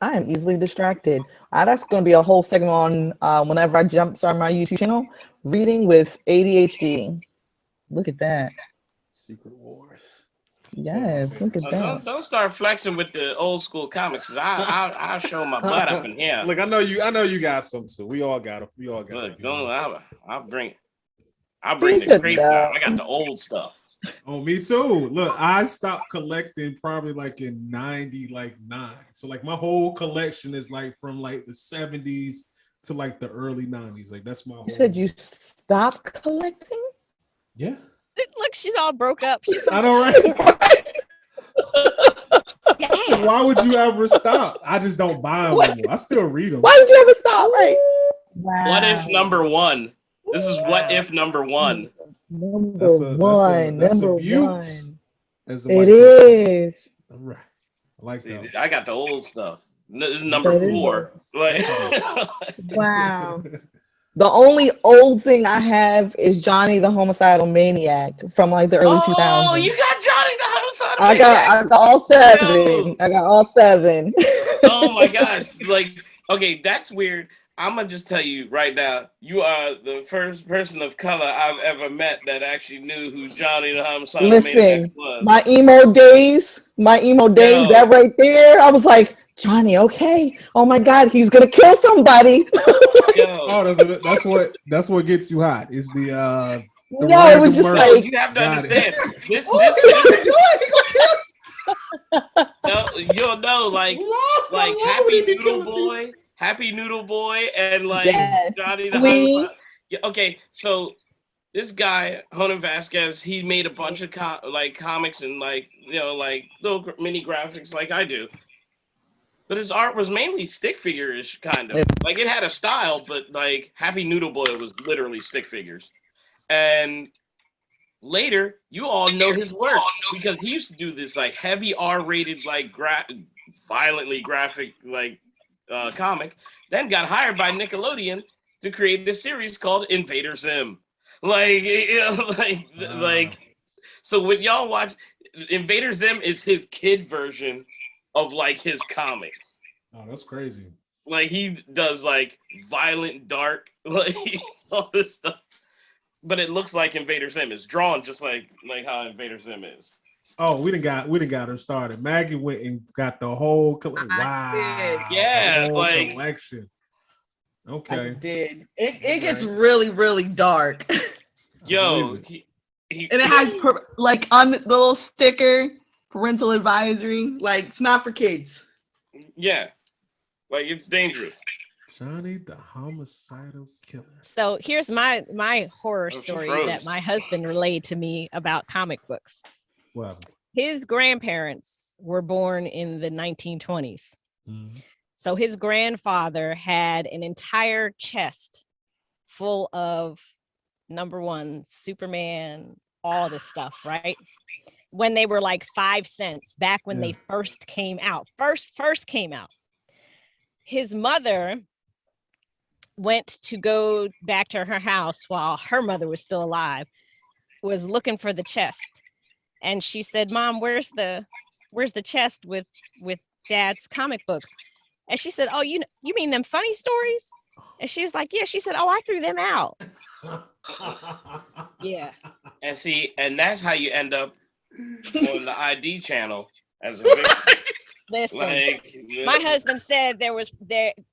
am easily distracted. That's going to be a whole segment on whenever I start my YouTube channel, reading with ADHD. Look at that. Secret Wars. Yes, look at that. Don't start flexing with the old school comics. I'll show my butt up in here. Look, I know you got some too. We all got it. Look, I'll bring it. I'll bring the creep out. I got the old stuff. Oh, me too. Look, I stopped collecting probably like in 99. So like my whole collection is like from like the 70s to like the early 90s. Like that's my whole. You said you stopped collecting? Yeah. Look, she's all broke up. I know, right? Yes. Why would you ever stop? I just don't buy them anymore. I still read them. Why would you ever stop? Right? Wow. What if number 1? This is what if number 1. Number one. It is. All right. I like that. I got the old stuff. This is number 4. Like, wow. The only old thing I have is Johnny the Homicidal Maniac from like the early 2000s. Oh, you got Johnny the Homicidal Maniac. I got all 7. Yo. I got all 7. Oh my gosh. Like, okay, that's weird. I'm gonna just tell you right now, you are the first person of color I've ever met that actually knew who Johnny the Homicidal Maniac was. My emo days, that right there, I was like, Johnny, okay. Oh my God, he's gonna kill somebody. Oh, that's what gets you hot. Is the no, it was just murder. Like you have to understand. This you'll know, like Happy Noodle Boy, and like Johnny the Homicidal. Yeah, okay, so this guy Honan Vasquez, he made a bunch of comics and like like little mini graphics like I do. But his art was mainly stick figure-ish, kind of. Like, it had a style, but, like, Happy Noodle Boy was literally stick figures. And later, you all know his work, because he used to do this, like, heavy R-rated, like, violently graphic, like, comic. Then got hired by Nickelodeon to create this series called Invader Zim. Like, so when y'all watch, Invader Zim is his kid version of like his comics. Oh, that's crazy. Like he does like violent, dark, like all this stuff. But it looks like Invader Zim is drawn just like how Invader Zim is. Oh, we done got her started. Maggie went and got the whole wow. Yeah, whole like collection. I Okay. did. It gets really, really dark. Yo, it. And it has like on the little sticker, parental advisory. Like it's not for kids. yeah, like it's dangerous. Johnny the homicidal killer. So here's my horror she story froze. that my husband relayed to me about comic books. Wow. His grandparents were born in the 1920s. Mm-hmm. So his grandfather had an entire chest full of #1 Superman, all this stuff, right? When they were like 5 cents, back when they first came out. First came out. His mother went to go back to her house while her mother was still alive, was looking for the chest. And she said, "Mom, where's the chest with Dad's comic books?" And she said, "Oh, you mean them funny stories?" And she was like, "Yeah." She said, "Oh, I threw them out." Yeah. And see, and that's how you end up on the ID channel as a victim. Listen, Like, my husband said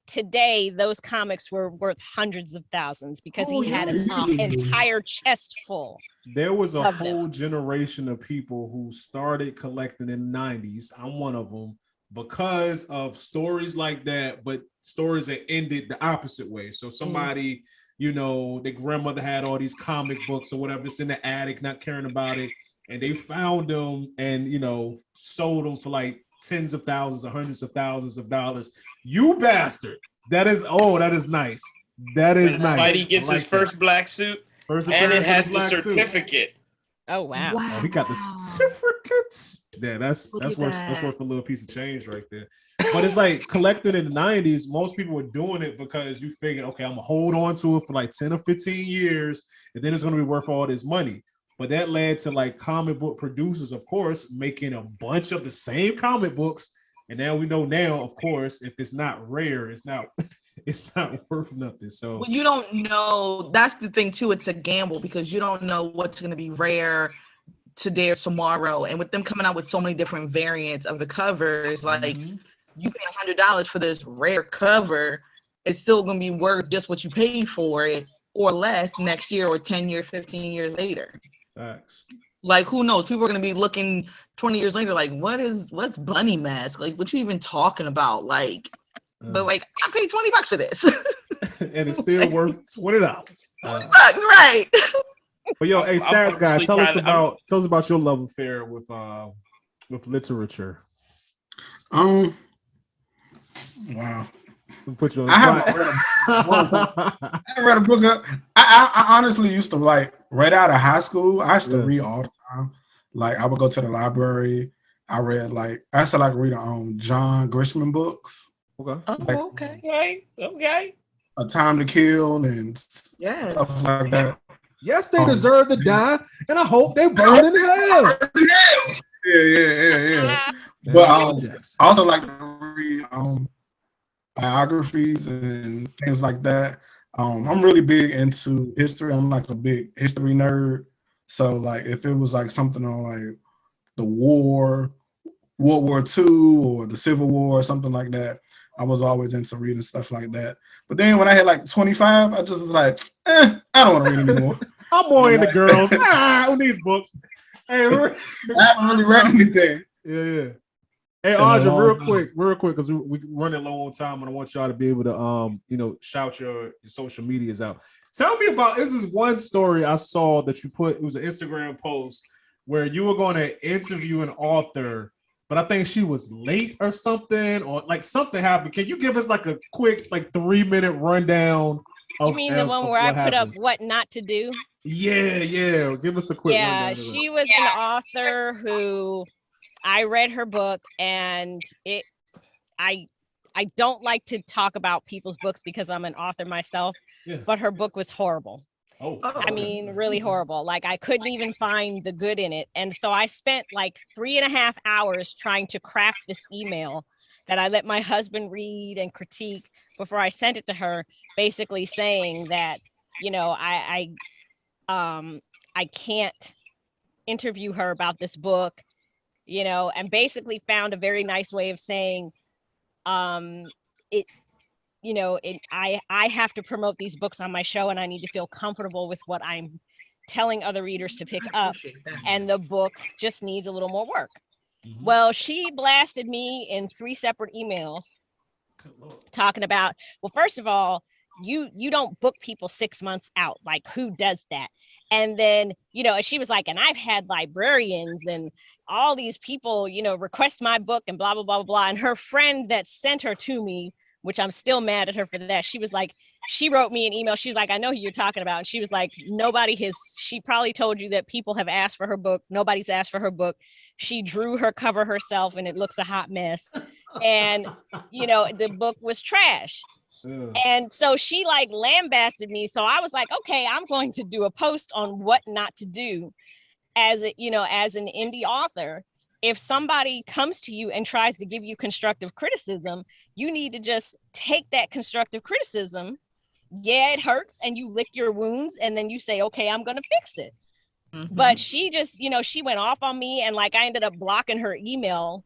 today those comics were worth hundreds of thousands because he had an entire chest full. There was a whole generation of people who started collecting in the 90s. I'm one of them because of stories like that, but stories that ended the opposite way. So somebody, you know, their grandmother had all these comic books or whatever, it's in the attic, not caring about it. And they found them and, you know, sold them for like tens of thousands or hundreds of thousands of dollars. You bastard. That is nice. That is nice. Spidey gets his first black suit. First and it has the black certificate. Suit. Oh wow. Oh, he got the certificates. Yeah, that's worth a little piece of change right there. But it's like collecting in the 90s, most people were doing it because you figured, okay, I'm gonna hold on to it for like 10 or 15 years, and then it's gonna be worth all this money. But that led to like comic book producers, of course, making a bunch of the same comic books. And now we know of course, if it's not rare, it's not worth nothing. So well, you don't know. That's the thing too. It's a gamble because you don't know what's going to be rare today or tomorrow. And with them coming out with so many different variants of the covers, like you pay $100 for this rare cover, it's still going to be worth just what you paid for it or less next year or 10 years, 15 years later. Facts. Like who knows? People are going to be looking 20 years later like, what's Bunny Mask? Like what you even talking about? Like, but like I paid $20 for this. And it's still worth $20. $20, right? But yo, hey, Stats Guy, tell us about your love affair with literature. Wow. Put you on the spot. I haven't read a book. I honestly used to like right out of high school. I used to read all the time. Like I would go to the library. I used to like read John Grisham books. Okay. Oh, okay. A Time to Kill and stuff like that. Yes, they deserve to die, and I hope they burn in hell. Yeah. But I also like to read biographies and things like that. I'm really big into history. I'm like a big history nerd. So like if it was like something on like the war, World War II or the Civil War or something like that, I was always into reading stuff like that. But then when I hit like 25, I just was like, I don't want to read anymore. I'm more into girls. Who needs books? Hey, I haven't really read anything. Yeah. Hey, Audra, real quick, because we're running low on time, and I want y'all to be able to, shout your social medias out. Tell me about, this is one story I saw that you put, it was an Instagram post where you were going to interview an author, but I think she was late or something, or like something happened. Can you give us like a quick, like 3-minute rundown? You mean the one where I put up what not to do? Yeah. Give us a quick rundown. Yeah, she was an author who I read her book, and I don't like to talk about people's books because I'm an author myself, but her book was horrible. I mean, really horrible. Like I couldn't even find the good in it. And so I spent like 3.5 hours trying to craft this email that I let my husband read and critique before I sent it to her, basically saying that, I can't interview her about this book, and basically found a very nice way of saying, I have to promote these books on my show, and I need to feel comfortable with what I'm telling other readers to pick up. And the book just needs a little more work. Mm-hmm. Well, she blasted me in 3 separate emails talking about, well, first of all, you don't book people 6 months out. Like, who does that? And then, she was like, and I've had librarians and all these people, request my book and blah, blah, blah, blah. And her friend that sent her to me, which I'm still mad at her for that. She was like, she wrote me an email. She was like, I know who you're talking about. And she was like, she probably told you that people have asked for her book. Nobody's asked for her book. She drew her cover herself and it looks a hot mess. And, the book was trash. And so she like lambasted me. So I was like, okay, I'm going to do a post on what not to do as an indie author. If somebody comes to you and tries to give you constructive criticism, you need to just take that constructive criticism. Yeah, it hurts, and you lick your wounds, and then you say, okay, I'm going to fix it. Mm-hmm. But she just, she went off on me, and like I ended up blocking her email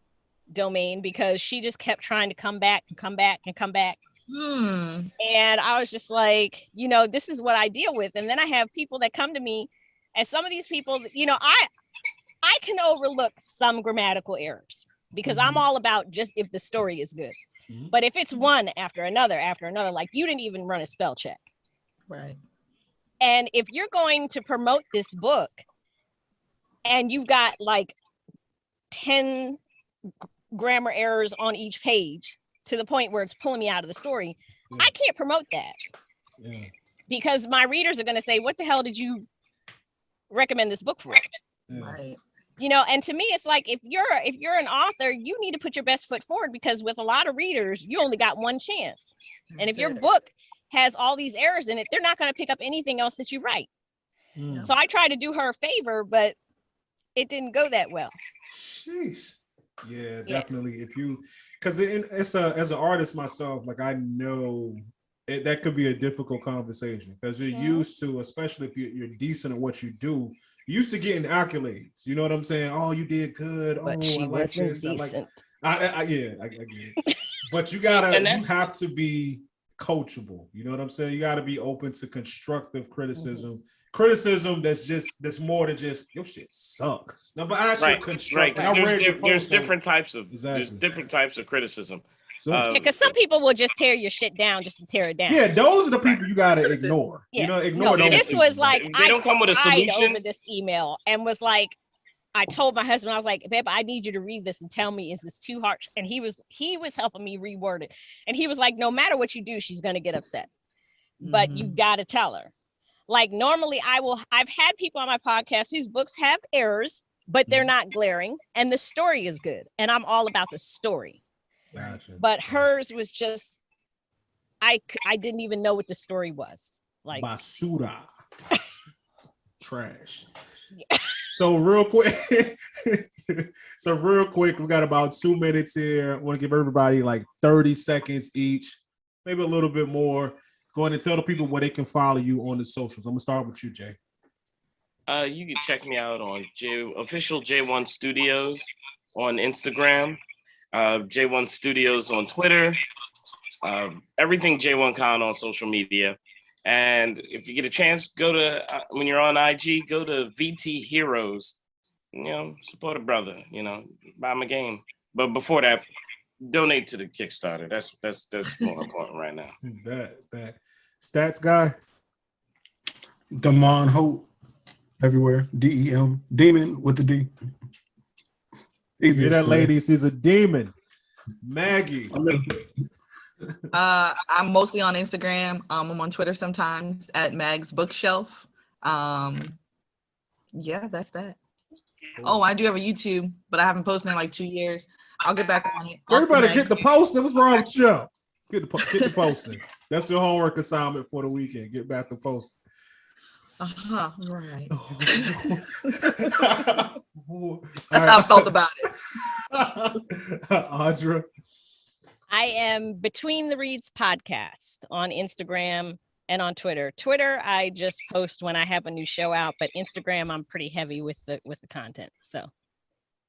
domain because she just kept trying to come back and come back and come back. And I was just like, this is what I deal with. And then I have people that come to me, and some of these people, I can overlook some grammatical errors because I'm all about just if the story is good. Mm-hmm. But if it's one after another, like you didn't even run a spell check. Right. And if you're going to promote this book and you've got like 10 grammar errors on each page to the point where it's pulling me out of the story, I can't promote that. Yeah. Because my readers are going to say, what the hell did you recommend this book for? Yeah. Right. And to me, it's like, if you're an author, you need to put your best foot forward, because with a lot of readers, you only got one chance. And if your book has all these errors in it, they're not going to pick up anything else that you write. So I tried to do her a favor, but it didn't go that well. Jeez. Yeah, definitely. Because it's as an artist myself, like I know that could be a difficult conversation because you're used to, especially if you're decent at what you do, you're used to getting accolades. You know what I'm saying? Oh, you did good. But she wasn't decent. I get it. But you have to be coachable. You know what I'm saying? You got to be open to constructive criticism. Criticism that's more than just your shit sucks. No, but actually constructive. Right. There's different types of criticism. Because some people will just tear your shit down just to tear it down. Yeah, those are the people you gotta ignore. Ignore those. This was like they don't come with a solution over this email and was like, I told my husband, I was like, babe, I need you to read this and tell me, is this too harsh? And he was helping me reword it. And he was like, no matter what you do, she's gonna get upset. But you gotta tell her. Like normally I've had people on my podcast whose books have errors, but they're not glaring and the story is good. And I'm all about the story. Gotcha. But hers was just, I didn't even know what the story was. Like basura. Trash. Yeah. So real quick, we got about 2 minutes here. I want to give everybody like 30 seconds each, maybe a little bit more. Go ahead and tell the people where they can follow you on the socials. I'm gonna start with you, Jay. You can check me out on official J1 Studios on Instagram, J1 Studios on Twitter, everything J1 Con on social media. And if you get a chance, go to when you're on IG, go to VT Heroes. Support a brother. Buy him a game. But before that, donate to the Kickstarter. That's more important right now. That stats guy. Damon Hope everywhere. DEM. Demon with the D. Easy that ladies, he's a demon. Maggie. I'm mostly on Instagram. I'm on Twitter sometimes at Mag's Bookshelf. Yeah, that's that. Cool. Oh, I do have a YouTube, but I haven't posted in like 2 years. I'll get back on it. Everybody get the posting. What's wrong with you? Get the posting. That's your homework assignment for the weekend. Get back to posting. Right. That's how I felt about it. Audra. I am Between the Reads podcast on Instagram and on Twitter. Twitter, I just post when I have a new show out, but Instagram, I'm pretty heavy with the content. So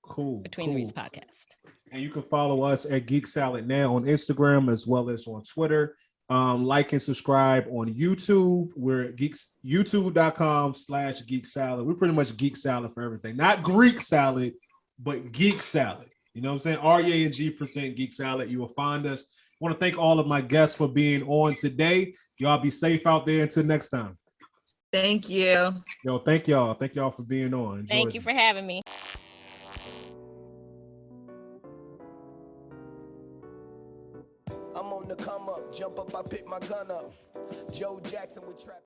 cool. Between the Reads podcast. And you can follow us at Geek Salad Now on Instagram as well as on Twitter. Like and subscribe on YouTube. We're geeks, youtube.com/geek salad. We're pretty much geek salad for everything. Not Greek salad, but geek salad. You know what I'm saying? REA and G% Geek Salad. You will find us. I want to thank all of my guests for being on today. Y'all be safe out there until next time. Thank you. Yo, thank y'all. Thank y'all for being on. Enjoy. Thank you for having me. I'm on the come up, jump up, I pick my gun up. Joe Jackson with trap.